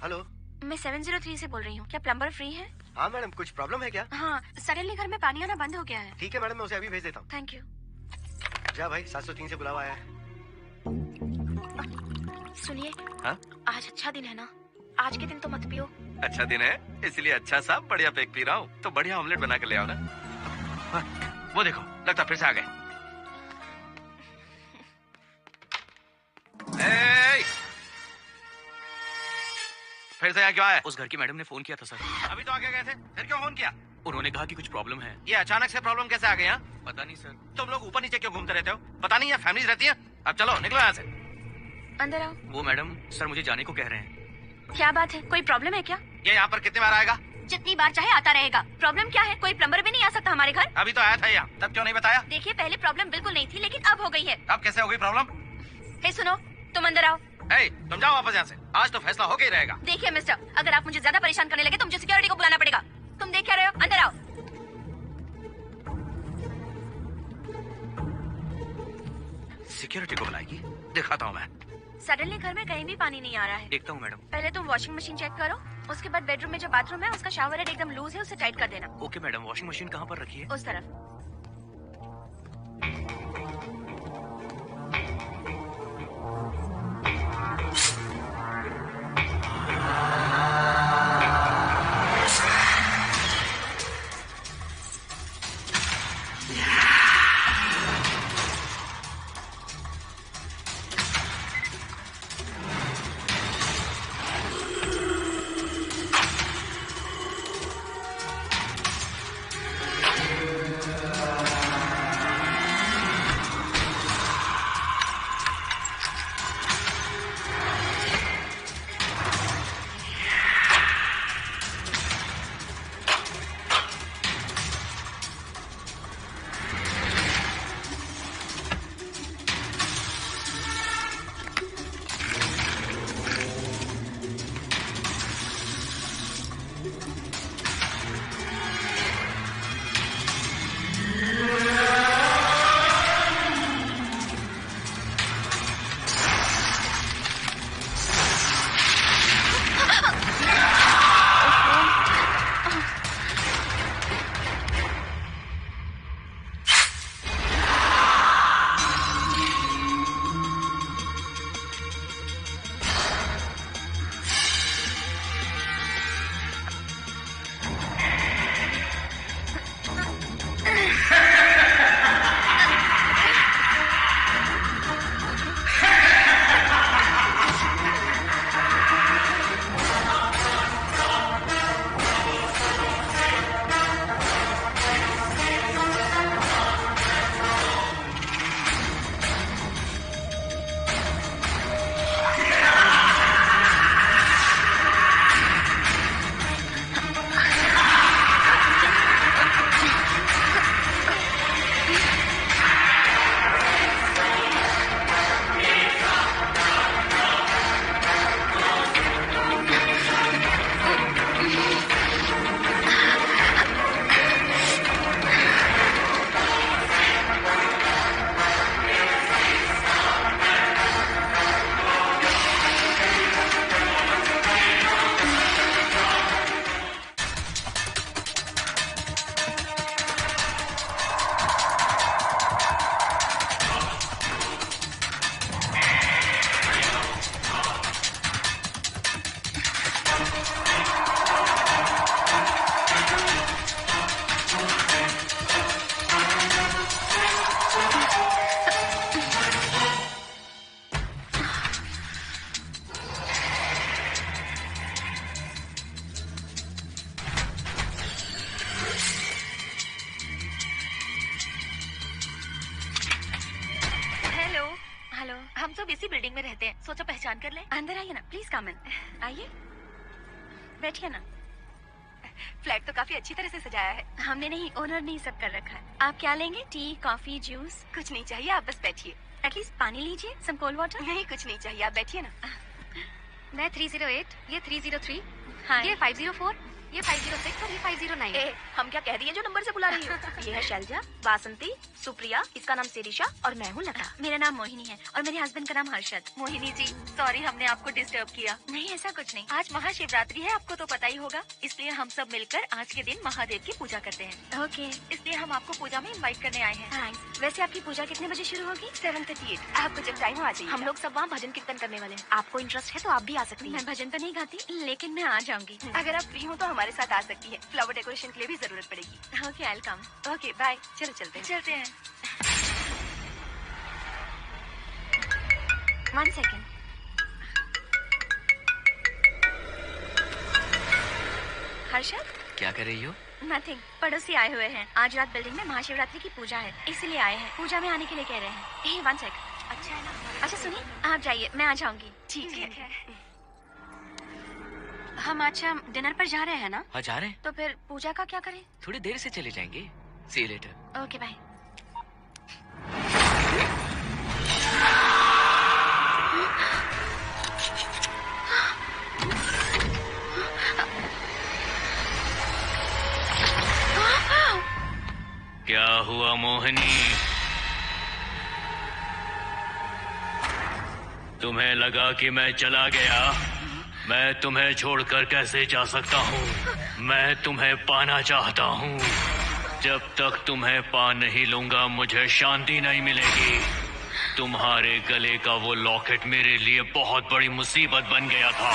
Hello, मैं 703 से बोल रही हूँ। क्या प्लम्बर फ्री है? हाँ मैडम, कुछ प्रॉब्लम है क्या? हाँ, सडनली घर में पानी आना बंद हो गया है। ठीक है मैडम, मैं उसे अभी भेज देता हूँ। Thank you. जा भाई, 703 से बुलावा आया है। सुनिए, हाँ? आज अच्छा दिन है ना? आज के दिन तो मत पियो। अच्छा दिन है इसलिए अच्छा सा बढ़िया पेक पी रहा हूँ, तो बढ़िया ऑमलेट बना के ले आओ ना। हाँ, वो देखो, लगता फिर से आ गए। फिर से यहाँ क्यों आया? उस घर की मैडम ने फोन किया था सर। अभी तो आगे गए थे, फिर क्यों फोन किया? उन्होंने कहा कि कुछ प्रॉब्लम है। ये अचानक से प्रॉब्लम कैसे आ गई? यहाँ पता नहीं सर। तुम लोग ऊपर नीचे क्यों घूमते रहते हो? पता नहीं है फैमिलीज रहती है। अब चलो निकलो यहाँ से। अंदर आओ। वो मैडम सर मुझे जाने को कह रहे हैं। क्या बात है? कोई प्रॉब्लम है क्या? ये यहाँ पर कितनी बार आएगा? जितनी बार चाहे आता रहेगा। प्रॉब्लम क्या है? कोई प्लम्बर भी नहीं आ सकता हमारे घर? अभी तो आया था यहाँ, तब क्यों नहीं बताया? देखिए, पहले प्रॉब्लम बिल्कुल नहीं थी, लेकिन अब हो गई है। अब कैसे हो गई प्रॉब्लम? हे सुनो, तुम अंदर आओ। तुम जाओ वापस यहाँ से, आज तो फैसला होके ही रहेगा। देखिए मिस्टर, अगर आप मुझे ज्यादा परेशान करने लगे तो मुझे सिक्योरिटी को बुलाना पड़ेगा। तुम देख क्या रहे हो? अंदर आओ। सिक्योरिटी को बुलाएगी? दिखाता हूँ मैं। सडनली घर में कहीं भी पानी नहीं आ रहा है। देखता हूँ मैडम। पहले तुम वॉशिंग मशीन चेक करो, उसके बाद बेडरूम में जो बाथरूम है उसका शावर हेड एकदम लूज है, उसे टाइट कर देना। Okay madam. वॉशिंग मशीन कहाँ पर रखी है? उस तरफ। हम सब इसी बिल्डिंग में रहते हैं, सोचो पहचान कर ले। अंदर आइए ना, प्लीज कम इन। आइए, बैठिए ना। फ्लैट तो काफी अच्छी तरह से सजाया है। हमने नहीं, ओनर ने ही सब कर रखा है। आप क्या लेंगे? T, coffee, juice? कुछ नहीं चाहिए, आप बस बैठिए। एटलीस्ट पानी लीजिए, सम कोल्ड वाटर। नहीं, कुछ नहीं चाहिए, आप बैठिए ना। मैं 308, ये 303, हाँ ये 504, ये 506 और ये 509। हम क्या कह रही है जो नंबर से बुला रही हो? ये है शैलजा, वासंती, सुप्रिया, इसका नाम शिरीषा और मैं हूँ लता। मेरा नाम मोहिनी है और मेरे हस्बैंड का नाम हर्षद। मोहिनी जी, सॉरी हमने आपको डिस्टर्ब किया। नहीं, ऐसा कुछ नहीं। आज महाशिवरात्रि है, आपको तो पता ही होगा, इसलिए हम सब मिलकर आज के दिन महादेव की पूजा करते हैं। ओके, इसलिए हम आपको पूजा में इनवाइट करने आए हैं। थैंक्स। वैसे आपकी पूजा कितने बजे शुरू होगी? 7:38। आपको जब टाइम हो आ जाइए। हम लोग सब वहाँ भजन कीर्तन करने वाले हैं। आपको इंटरेस्ट है तो आप भी आ सकती हैं। मैं भजन तो नहीं गाती, लेकिन मैं आ जाऊंगी। अगर आप फ्री हो तो हमारे साथ आ सकती है। फ्लावर डेकोरेशन के लिए भी जरूरत पड़ेगी। Okay, I will come. Okay, bye. चलो चलते हैं। चलते हैं। 1 सेकेंड। हर्षद, क्या कर रही हो? नथिंग। पड़ोसी आए हुए हैं। आज रात बिल्डिंग में महाशिवरात्रि की पूजा है, इसीलिए आए हैं। पूजा में आने के लिए कह रहे हैं। हे 1 सेकेंड। अच्छा है ना? अच्छा सुनिए, आप जाइए, मैं आ जाऊंगी। ठीक है। हम अच्छा डिनर पर जा रहे हैं ना? हाँ जा रहे हैं। तो फिर पूजा का क्या करें? थोड़ी देर से चले जाएंगे। See you later. Okay, bye. क्या हुआ मोहिनी? तुम्हें लगा कि मैं चला गया? मैं तुम्हें छोड़कर कैसे जा सकता हूँ? मैं तुम्हें पाना चाहता हूँ। जब तक तुम्हें पा नहीं लूंगा मुझे शांति नहीं मिलेगी। तुम्हारे गले का वो लॉकेट मेरे लिए बहुत बड़ी मुसीबत बन गया था।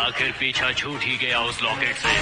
आखिर पीछा छूट ही गया उस लॉकेट से।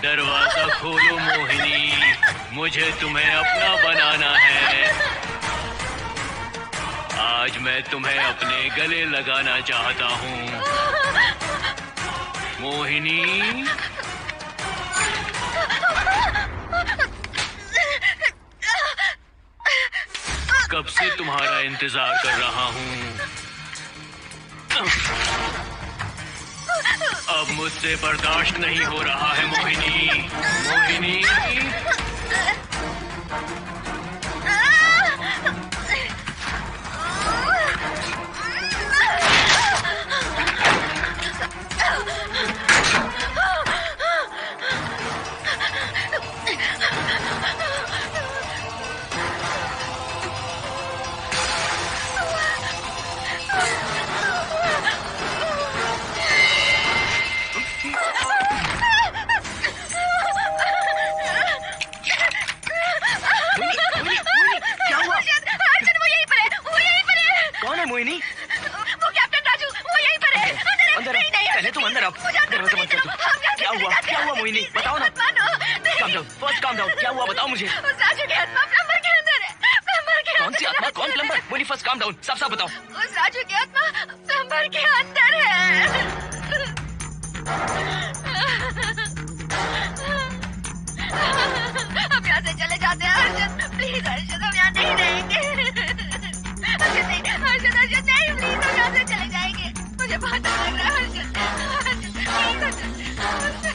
दरवाजा खोलो मोहिनी, मुझे तुम्हें अपना बनाना है। आज मैं तुम्हें अपने गले लगाना चाहता हूँ मोहिनी। कब से तुम्हारा इंतजार कर रहा हूँ। अब मुझसे बर्दाश्त नहीं हो रहा है मोहिनी। मोहिनी मोहिनी, वो कैप्टन राजू, वो यहीं पर है। अंदर पहले तुम अंदर आओ। दरवाजा बंद कर दो। क्या हुआ मोहिनी, बताओ ना। Calm down, first calm down. क्या हुआ बताओ मुझे। राजू की आत्मा प्लम्बर के अंदर है। प्लम्बर के कौन सी आत्मा, कौन plumber? Mohini first calm down, साफ साफ बताओ। उस राजू की आत्मा प्लम्बर के अंदर है। अब यहाँ से चले जाते हैं हर्षद, प्लीज हर्षद, हम यहाँ नहीं रहेंगे। हर्षद नहीं, हर्षद हर्षद नहीं, प्लीज हम यहाँ से चले जाएंगे। मुझे बहुत डर लग रहा है हर्षद, हर्षद प्लीज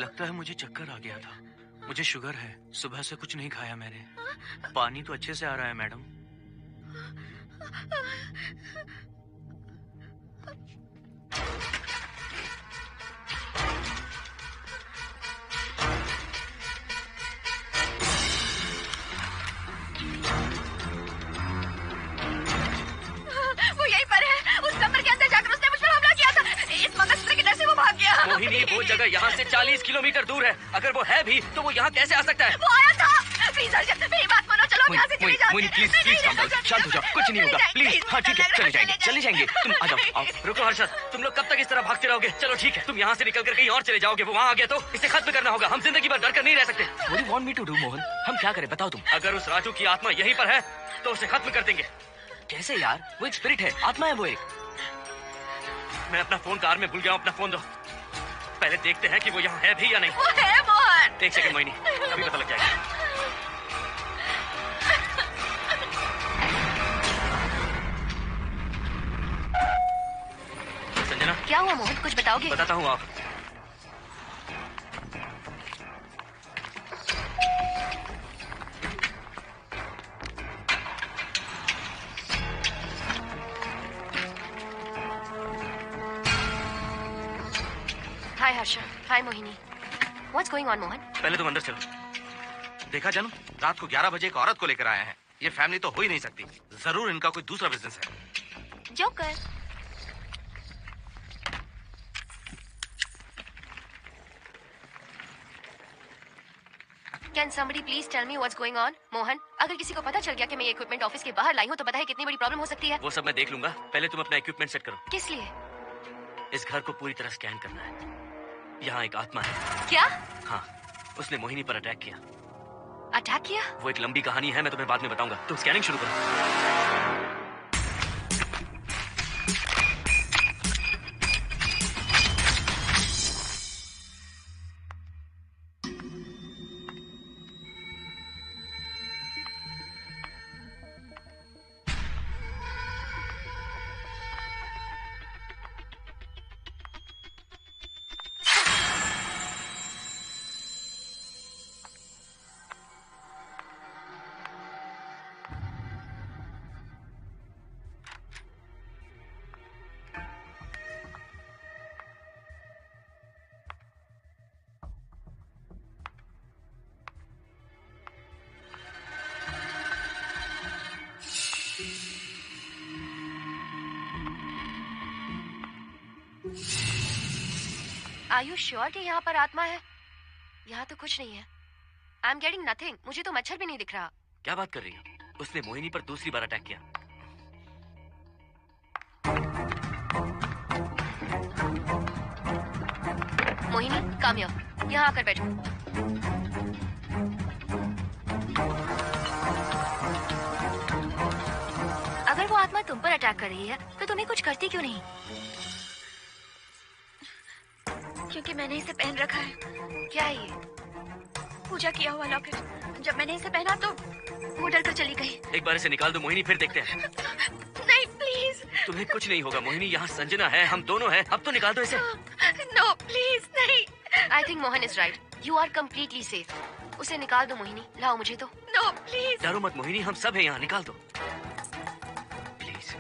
लगता है मुझे चक्कर आ गया था। मुझे शुगर है, सुबह से कुछ नहीं खाया मैंने। पानी तो अच्छे से आ रहा है मैडम। वो यहीं पर है। उस कमरे के अंदर जाकर उसने मुझ पर हमला किया था। इस मगज स्प्रे के डर से वो भाग गया। मोहिनी, वो जगह यहाँ से 40 किलोमीटर दूर है। अगर वो है भी तो वो यहाँ कैसे आ सकता है? वो आया था। प्लीज अर्जुन, मेरी बात मानो, चलो हम यहाँ से चले जाते हैं। प्लीज प्लीज काम डाउन, शांत हो जाओ, कुछ नहीं होगा प्लीज। हाँ ठीक है, चले जाएंगे। तुम आ जाओ, आओ। रुको हर्षद, तुम लोग कब तक इस तरह भागते रहोगे? चलो ठीक है, तुम यहाँ से निकल कर कहीं और चले जाओगे। वो वहाँ आ गया तो इसे खत्म करना होगा। हम जिंदगी भर डर कर नहीं रह सकते। What do you want me to do, Mohan? हम क्या करें बताओ तुम? अगर उस राजू की आत्मा यहीं पर है तो उसे खत्म कर देंगे। कैसे यार? वो एक स्पिरिट है, आत्मा है वो एक। मैं अपना फोन कार में भूल गया हूँ, अपना फोन दो। पहले देखते हैं कि वो यहाँ है भी या नहीं। वो है मोहन। एक सेकंड मोहिनी, अभी पता लग जाएगा। संजना, क्या हुआ मोहन, कुछ बताओगे? बताता हूँ आप। हाय हर्षा, हाय Mohini. What's going on, Mohan? पहले तुम अंदर चलो। देखा जानू, रात को 11 बजे एक औरत को लेकर आए हैं। ये फैमिली तो हो ही नहीं सकती। जरूर इनका कोई दूसरा बिजनेस है। Joker. Can somebody please tell me what's going on? Mohan, अगर किसी को पता चल गया कि मैं ये इक्विपमेंट ऑफिस के बाहर लाई हूँ तो पता है कितनी बड़ी प्रॉब्लम हो सकती है। वो सब मैं देख लूंगा, पहले तुम अपना इक्विपमेंट सेट करो। किस लिए? इस घर को पूरी तरह स्कैन करना है। यहाँ एक आत्मा है। क्या? हाँ, उसने मोहिनी पर अटैक किया। अटैक किया? वो एक लंबी कहानी है, मैं तुम्हें बाद में बताऊंगा। तुम स्कैनिंग शुरू करो। Are you sure कि यहाँ पर आत्मा है? यहाँ तो कुछ नहीं है। I'm getting nothing. मुझे तो मच्छर भी नहीं दिख रहा। क्या बात कर रही हो? उसने मोहिनी पर दूसरी बार अटैक किया। Mohini, come here. यहाँ आकर बैठो। अगर वो आत्मा तुम पर अटैक कर रही है तो तुम्हें कुछ करती क्यों नहीं? क्योंकि मैंने इसे पहन रखा है। क्या है ये? पूजा किया हुआ लॉकेट। जब मैंने इसे पहना तो वो डर कर चली गई। एक बार इसे निकाल दो मोहिनी, फिर देखते हैं। नहीं प्लीज। तुम्हें कुछ नहीं होगा मोहिनी, यहाँ संजना है, हम दोनों हैं। अब तो निकाल दो इसे। नो प्लीज नहीं। I think Mohan is right. You are completely safe. उसे निकाल दो मोहिनी, लाओ मुझे तो। No please. डरो मत मोहिनी, हम सब हैं यहाँ, निकाल दो प्लीज।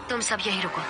तुम सब यहीं रुको।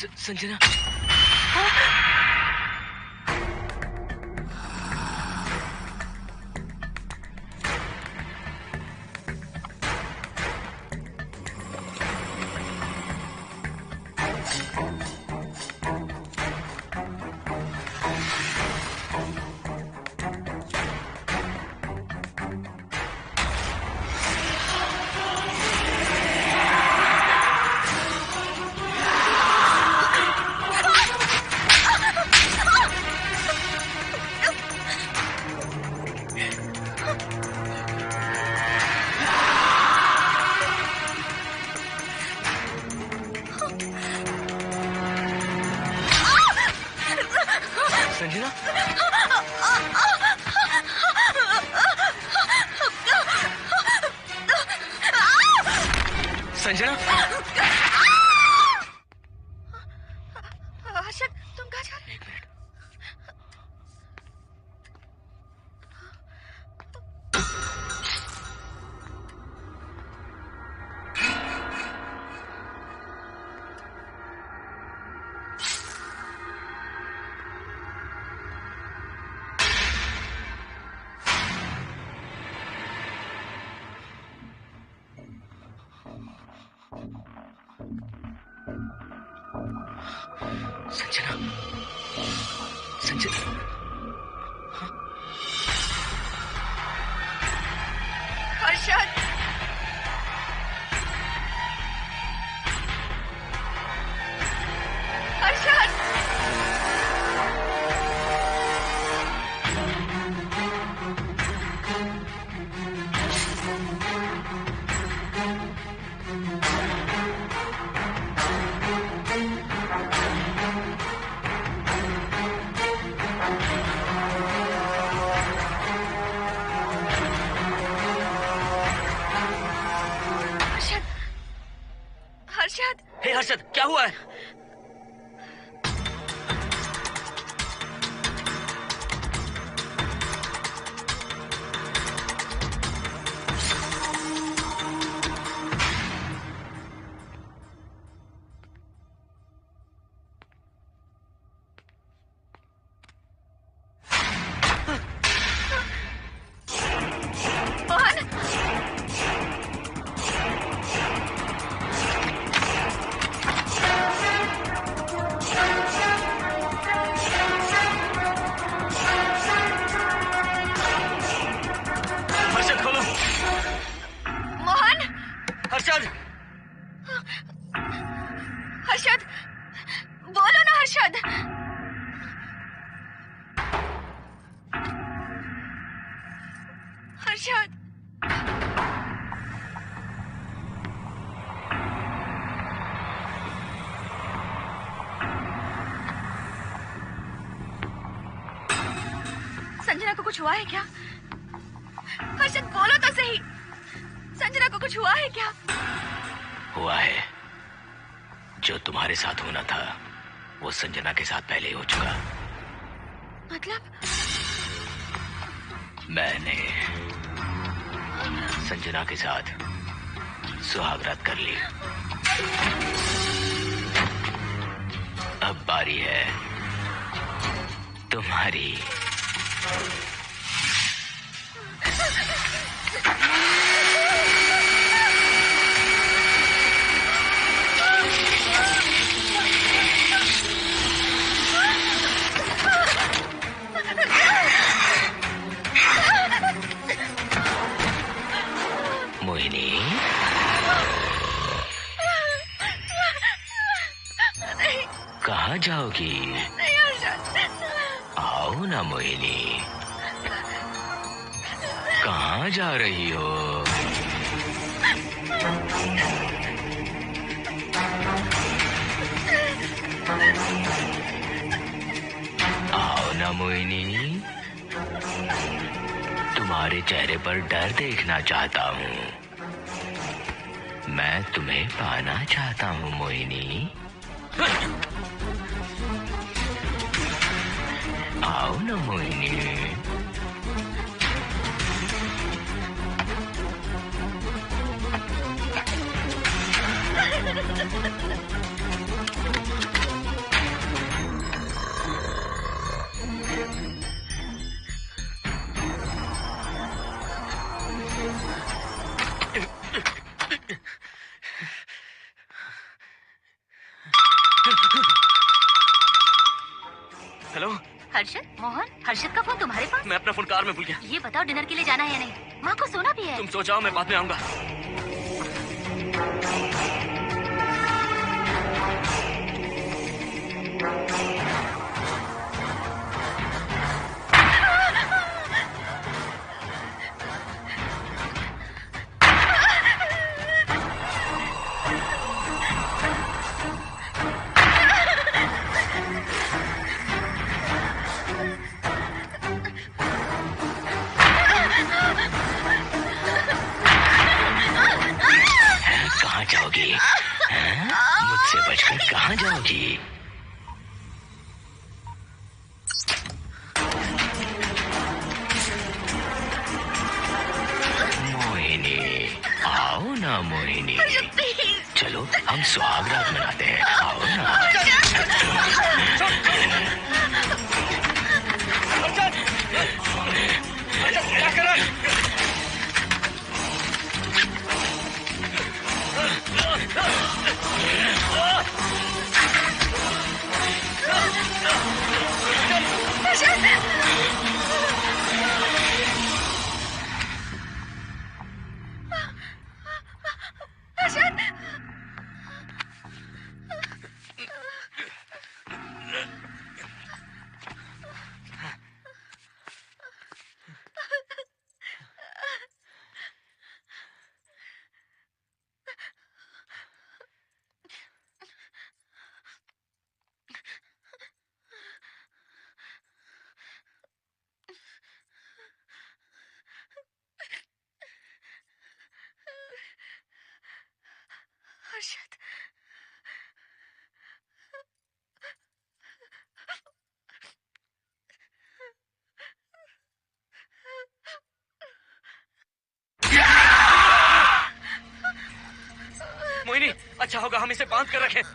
संजना। संजना, हर्षद, तुम कहाँ जा रहे हो? एक मिनट। संजना, संजना, हर्षद, हर्षद, हर्षद। हे हर्षद, क्या हुआ है? हर्षद, हर्षद, बोलो ना हर्षद। हर्षद, संजना को कुछ हुआ है क्या? हर्षद, बोलो तो सही। संजना को कुछ हुआ है क्या? हुआ है। जो तुम्हारे साथ होना था वो संजना के साथ पहले ही हो चुका। मतलब? मैंने संजना के साथ सुहागरात कर ली। अब बारी है तुम्हारी। मोहिनी, कहाँ जाओगी? आओ ना मोहिनी, कहाँ जा रही हो? आओ ना मोहिनी, तुम्हारे चेहरे पर डर देखना चाहता हूँ। मैं तुम्हें पाना चाहता हूँ मोहिनी। आओ ना मोहिनी। हेलो हर्षद, मोहन, हर्षद का फोन तुम्हारे पास? मैं अपना फोन कार में भूल गया। ये बताओ डिनर के लिए जाना है या नहीं? माँ को सोना भी है। तुम सो जाओ, मैं बाद में आऊंगा। कहाँ जाओगी? मुझसे बचकर कहाँ जाओगी? मोहिनी, आओ ना मोहिनी। चलो हम सुहाग रात मनाते हैं, आओ ना। क्या कर रहा है? हर्षद, मोहिनी, अच्छा होगा हम इसे बांध कर रखें। अब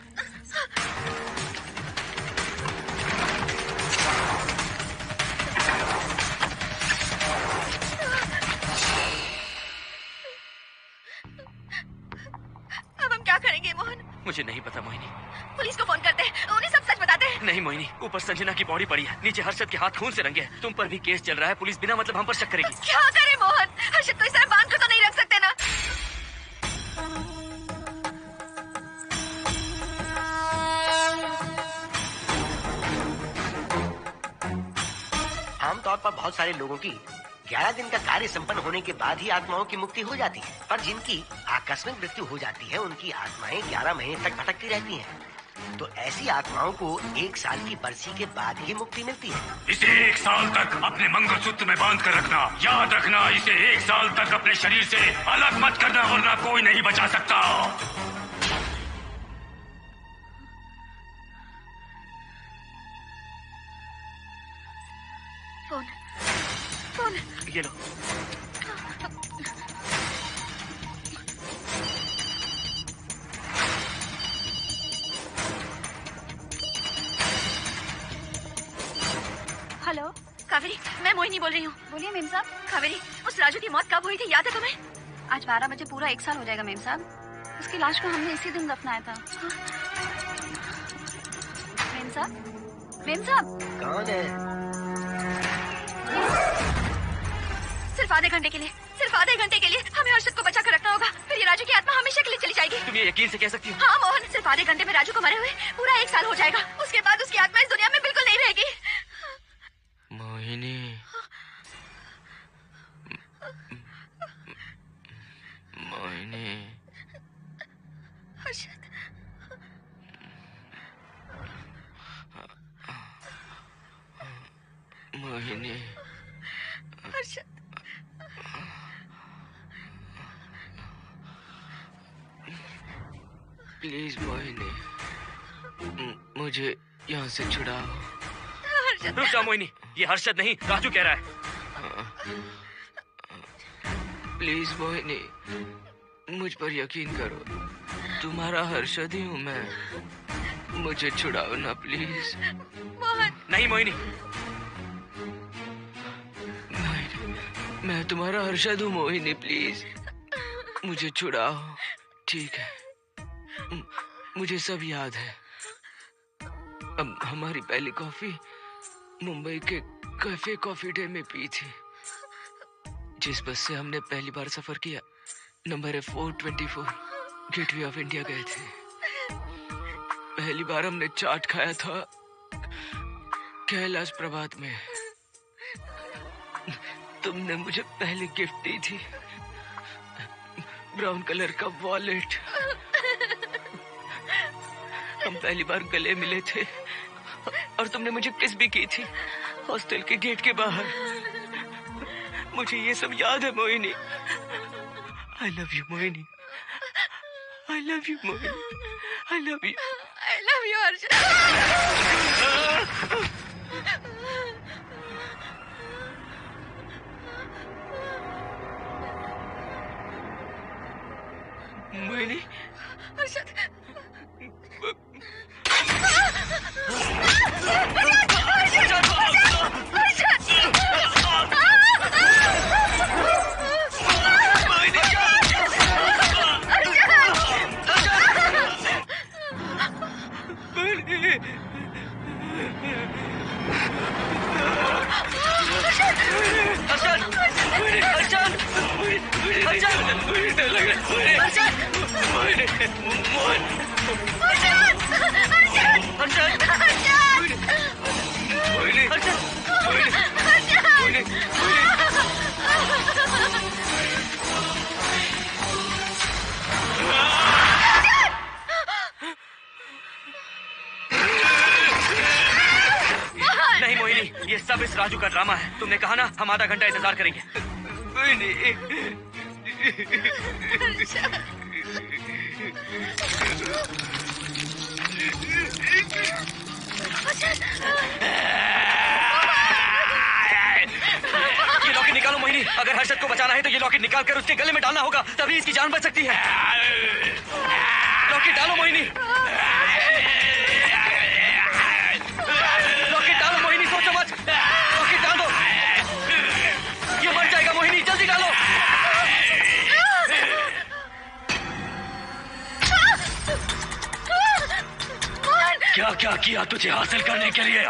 हम क्या करेंगे मोहन? मुझे नहीं पता मोहिनी। पुलिस को फोन करते हैं, उन्हें सब सच बताते हैं। नहीं मोहिनी, ऊपर संजना की बॉडी पड़ी है, नीचे हर्षद के हाथ खून से रंगे हैं। तुम पर भी केस चल रहा है, पुलिस बिना मतलब हम पर शक करेगी। क्या करें मोहन? हर्षद को इस तरह बांध कर तो नहीं रख सकते ना। आमतौर पर बहुत सारे लोगों की 11 दिन का कार्य संपन्न होने के बाद ही आत्माओं की मुक्ति हो जाती है, पर जिनकी आकस्मिक मृत्यु हो जाती है उनकी आत्माएं 11 महीने तक भटकती रहती हैं। तो ऐसी आत्माओं को 1 साल की बरसी के बाद ही मुक्ति मिलती है। इसे 1 साल तक अपने मंगलसूत्र में बांध कर रखना। याद रखना, इसे 1 साल तक अपने शरीर से अलग मत करना, वरना कोई नहीं बचा सकता। फोन फोन ये लो। हेलो, कावेरी, मैं मोहिनी बोल रही हूँ। बोलिए मेम साहब। कावेरी, उस राजू की मौत कब हुई थी, याद है तुम्हें? आज 12 बजे पूरा 1 साल हो जाएगा मेम साहब। उसकी लाश को हमने इसी दिन दफनाया था। मेम साहब, मेम साहब। कौन है? सिर्फ आधे घंटे के लिए, सिर्फ आधे घंटे के लिए हमें हर्षद को बचा कर रखना होगा, फिर ये राजू की आत्मा हमेशा के लिए चली जाएगी। तुम ये यकीन से कह सकती हो? हाँ मोहन, सिर्फ आधे घंटे में राजू को मरे हुए पूरा 1 साल हो जाएगा। उसके बाद उसकी आत्मा इस दुनिया में बिल्कुल नहीं रहेगी। मोहिनी, मोहिनी, हर्षद, मोहिनी, हर्षद, प्लीज मोहिनी, मुझे यहाँ से छुड़ाओ। हर्षद। रुक जाओ मोहिनी, ये हर्षद नहीं राजू कह रहा है। प्लीज मोहिनी, मुझ पर यकीन करो, तुम्हारा हर्षद ही हूँ मैं। मुझे छुड़ाओ ना प्लीज। मोहन। नहीं मोहिनी, मैं तुम्हारा हर्षद हूँ मोहिनी, प्लीज मुझे छुड़ाओ। ठीक है, मुझे सब याद है। हमारी पहली कॉफी मुंबई के कैफे कॉफी डे में पी थी। जिस बस से हमने पहली बार सफर किया नंबर है 424, गेटवे ऑफ इंडिया गए थे। पहली बार हमने चाट खाया था कैलाश प्रभात में। तुमने मुझे पहले गिफ्ट दी थी ब्राउन कलर का वॉलेट। हम पहली बार गले मिले थे और तुमने मुझे किस भी की थी हॉस्टल के गेट के बाहर। मुझे ये सब याद है Mohini. I love you Mohini, I love you Mohini, I love you, I love you Arjun. Mohini नहीं मोहिनी, ये सब इस राजू का ड्रामा है। तुमने कहा ना हम आधा घंटा इंतजार करेंगे। ये लॉकेट निकालो मोहिनी। अगर हर्षद को बचाना है तो ये लॉकेट निकाल कर उसके गले में डालना होगा, तभी इसकी जान बच सकती है। लॉकेट डालो मोहिनी, लॉकेट डालो मोहिनी, सोचो मत। लॉकेट डाल दो, ये मर जाएगा मोहिनी, जल्दी डालो। क्या क्या किया तुझे हासिल करने के लिए?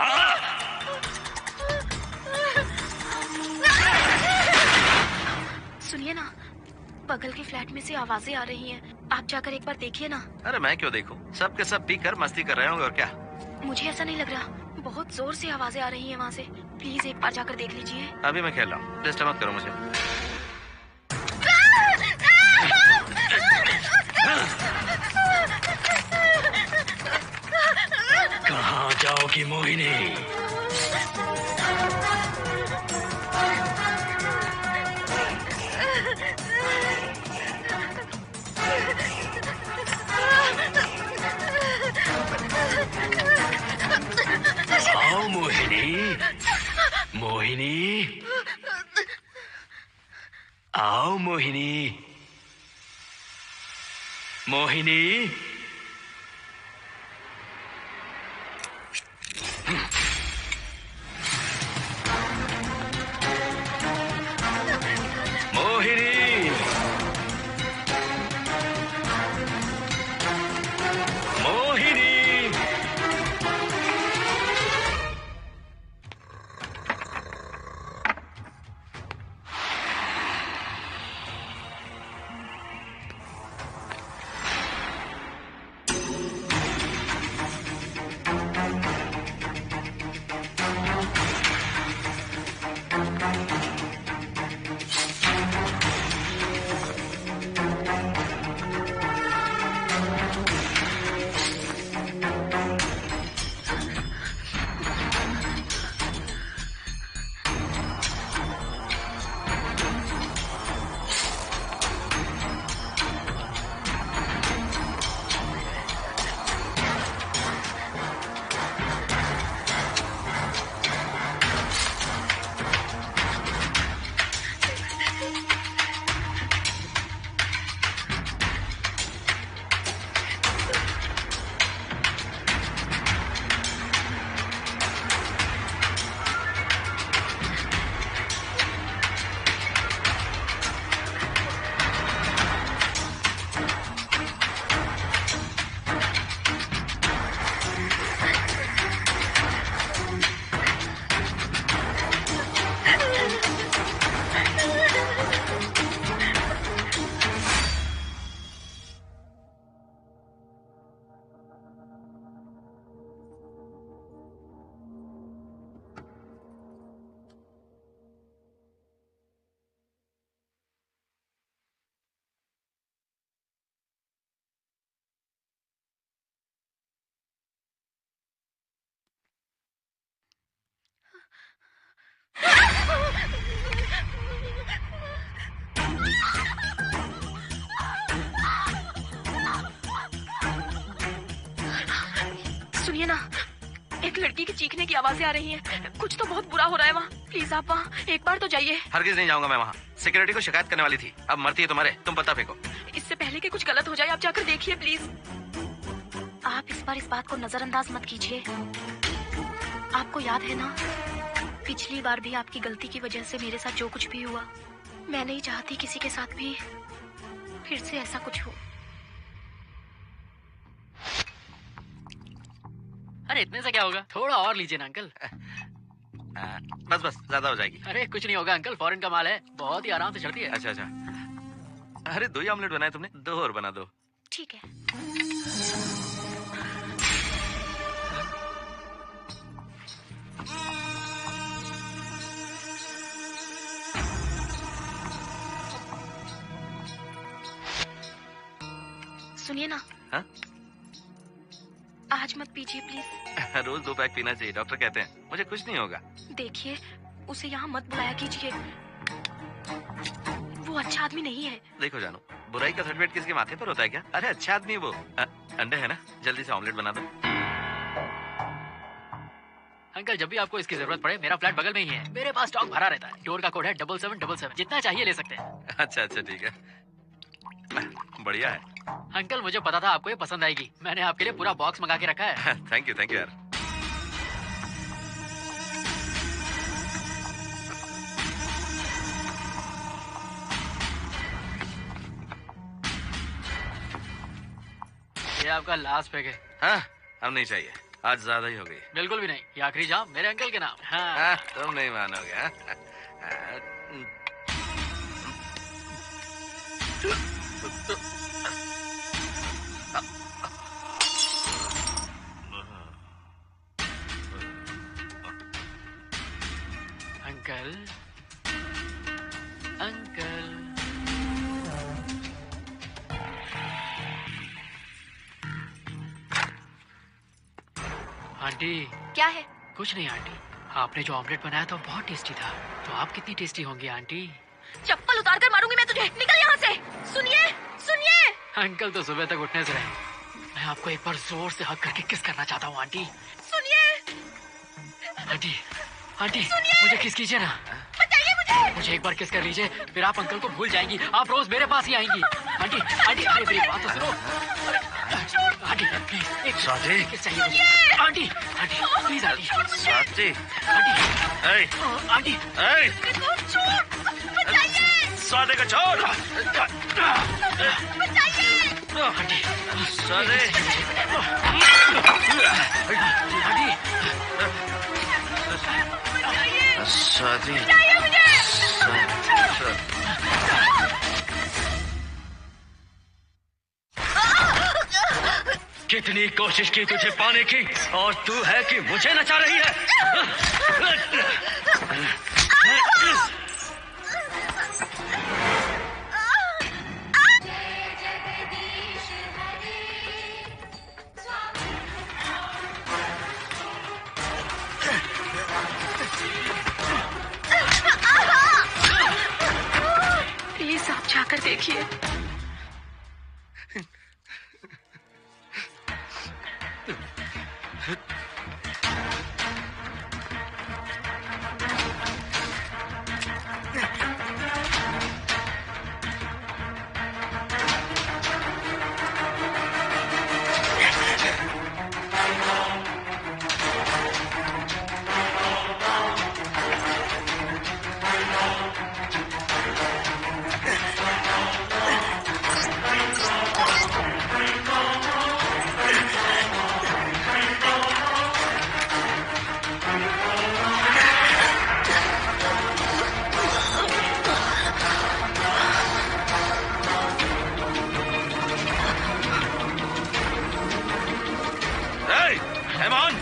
सुनिए ना, बगल के फ्लैट में से आवाजें आ रही हैं। आप जाकर एक बार देखिए ना। अरे मैं क्यों देखूं? सब के सब पीकर मस्ती कर रहे होंगे और क्या। मुझे ऐसा नहीं लग रहा, बहुत जोर से आवाजें आ रही हैं वहाँ से। प्लीज एक बार जाकर देख लीजिए। अभी मैं खेल रहा हूँ, डिस्टर्ब मत करो मुझे। कहाँ जाओगी मोहिनी? आओ मोहिनी, मोहिनी, आओ मोहिनी, मोहिनी। मोहिनी, मोहिनी। सुनिए ना, एक लड़की की चीखने की आवाजें आ रही हैं। कुछ तो बहुत बुरा हो रहा है वहाँ। प्लीज आप वहाँ एक बार तो जाइए। हरगिज नहीं जाऊंगा मैं वहाँ। सिक्योरिटी को शिकायत करने वाली थी, अब मरती है तुम्हारे, तुम पता फेंको। इससे पहले कि कुछ गलत हो जाए आप जाकर देखिए प्लीज। आप इस बार इस बात को नजरअंदाज मत कीजिए। आपको याद है ना, पिछली बार भी आपकी गलती की वजह से मेरे साथ जो कुछ भी हुआ, मैं नहीं चाहती किसी के साथ भी फिर से ऐसा कुछ हो। अरे इतने से क्या होगा, थोड़ा और लीजिए ना अंकल। बस बस, ज्यादा हो जाएगी। अरे कुछ नहीं होगा अंकल, फॉरेन का माल है, बहुत ही आराम से चढ़ती है। अच्छा। अरे 2 ही ऑमलेट बनाए तुमने, 2 और बना दो। ठीक है। सुनिए ना। हाँ? आज मत पीजिए प्लीज। रोज 2 पैक पीना चाहिए, डॉक्टर कहते हैं। मुझे कुछ नहीं होगा। देखिए, उसे यहाँ मत बुलाया कीजिए, वो अच्छा आदमी नहीं है। देखो जानू, बुराई का सर्टिफिकेट किसके माथे पर होता है क्या? अरे अच्छा आदमी है वो। अंडे है ना, जल्दी से ऑमलेट बना दो। अंकल जब भी आपको इसकी जरूरत पड़े, मेरा फ्लैट बगल में ही है, मेरे पास स्टॉक भरा रहता है। डोर का कोड है 7777, जितना चाहिए ले सकते हैं। अच्छा ठीक है, बढ़िया है। अंकल मुझे पता था आपको ये पसंद आएगी, मैंने आपके लिए पूरा बॉक्स मंगा के रखा है। थैंक यू यार। ये आपका लास्ट पैक है। हाँ, अब नहीं चाहिए, आज ज्यादा ही हो गई। बिल्कुल भी नहीं, ये आखिरी जाम मेरे अंकल के नाम। हाँ, तुम नहीं मानोगे। Uncle uncle aunty. क्या है? कुछ नहीं आंटी, आपने जो ऑमलेट बनाया था बहुत टेस्टी था, तो आप कितनी टेस्टी होंगी आंटी? चप्पल उतार कर मारूंगी मैं तुझे, निकल यहाँ से। सुनिए। अंकल तो सुबह तक उठने से रहे, मैं आपको एक बार जोर से हग करके किस करना चाहता हूँ आंटी। सुनिए। आंटी मुझे किस कीजिए ना, मुझे एक बार किस कर लीजिए, फिर आप अंकल को भूल जाएंगी, आप रोज मेरे पास ही आएंगी। आंटी अरे मेरी बात तो सुनो। आंटी प्लीज एक किस चाहिए मुझे। Aunty please aunty. Swati. Aunty Swati को छोड़। स्वाति। कितनी कोशिश की तुझे पाने की, और तू है कि मुझे नचा रही है। प्लीज आप जाकर देखिए।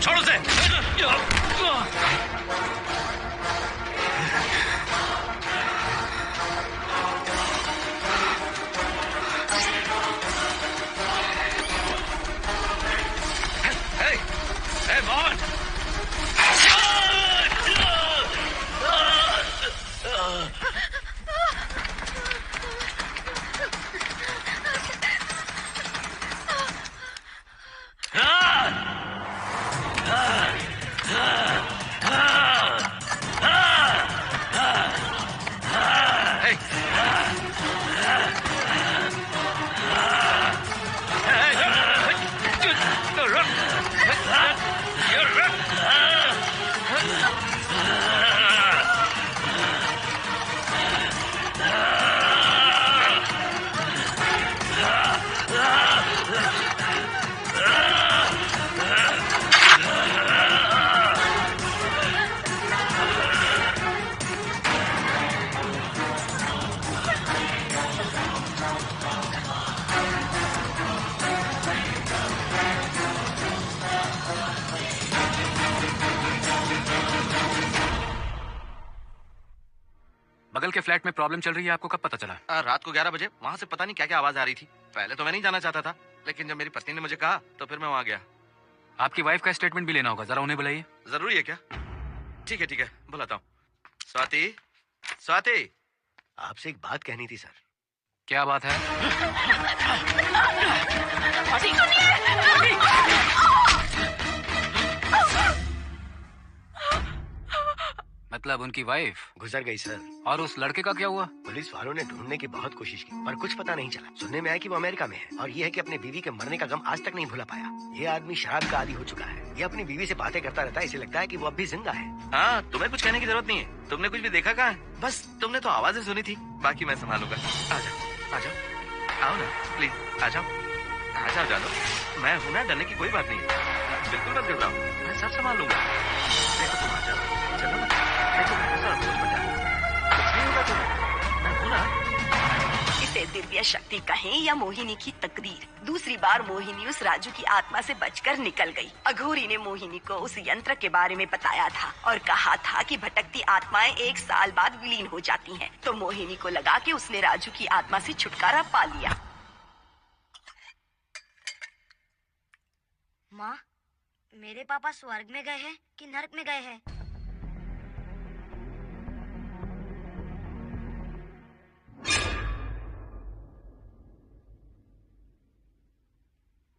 छोड़ो उसे। Hey, Vaughn! बगल के फ्लैट में प्रॉब्लम चल रही है, आपको कब पता चला? रात को 11 बजे वहाँ से पता नहीं क्या क्या आवाज आ रही थी। पहले तो मैं नहीं जाना चाहता था, लेकिन जब मेरी पत्नी ने मुझे कहा तो फिर मैं वहाँ गया। आपकी वाइफ का स्टेटमेंट भी लेना होगा, जरा उन्हें बुलाइए। जरूरी है क्या? ठीक है, बुलाता हूँ। स्वाति, स्वाति, आपसे एक बात कहनी थी सर। क्या बात है? मतलब उनकी वाइफ गुजर गई सर। और उस लड़के का क्या हुआ? पुलिस वालों ने ढूंढने की बहुत कोशिश की पर कुछ पता नहीं चला। सुनने में आया कि वो अमेरिका में है और ये है कि अपनी बीवी के मरने का गम आज तक नहीं भुला पाया। ये आदमी शराब का आदी हो चुका है। ये अपनी बीवी से बातें करता रहता है, इसे लगता है कि वो अब भी जिंदा है। हाँ, तुम्हें कुछ कहने की जरूरत नहीं है। तुमने कुछ भी देखा कहाँ है? बस तुमने तो आवाजें सुनी थी, बाकी मैं संभालूंगा। आ जाओ, आओ ना प्लीज, आ जाओ जादव। मैं हूँ ना, डरने की कोई बात नहीं है। बिल्कुल मत घबराओ, मैं सब संभाल लूंगा। देखो तुम आ जाओ, चलो ना। देखो ऐसा अफसोस मत जाओ, कुछ नहीं होगा तुम्हें, मैं हूँ ना। इसे दिव्य शक्ति कहें या मोहिनी की तकदीर, दूसरी बार मोहिनी उस राजू की आत्मा से बचकर निकल गई। अघोरी ने मोहिनी को उस यंत्र के बारे में बताया था और कहा था कि भटकती आत्माएं 1 साल बाद विलीन हो जाती हैं। तो मोहिनी को लगा कि उसने राजू की आत्मा से छुटकारा पा लिया। माँ, मेरे पापा स्वर्ग में गए हैं कि नरक में गए हैं?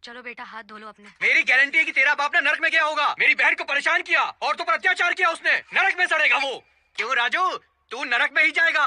चलो बेटा, हाथ धो लो अपने। मेरी गारंटी है कि तेरा बाप ना नरक में गया होगा। मेरी बहन को परेशान किया और तुम पर अत्याचार किया उसने। नरक में सड़ेगा वो। क्यों राजू, तू नरक में ही जाएगा।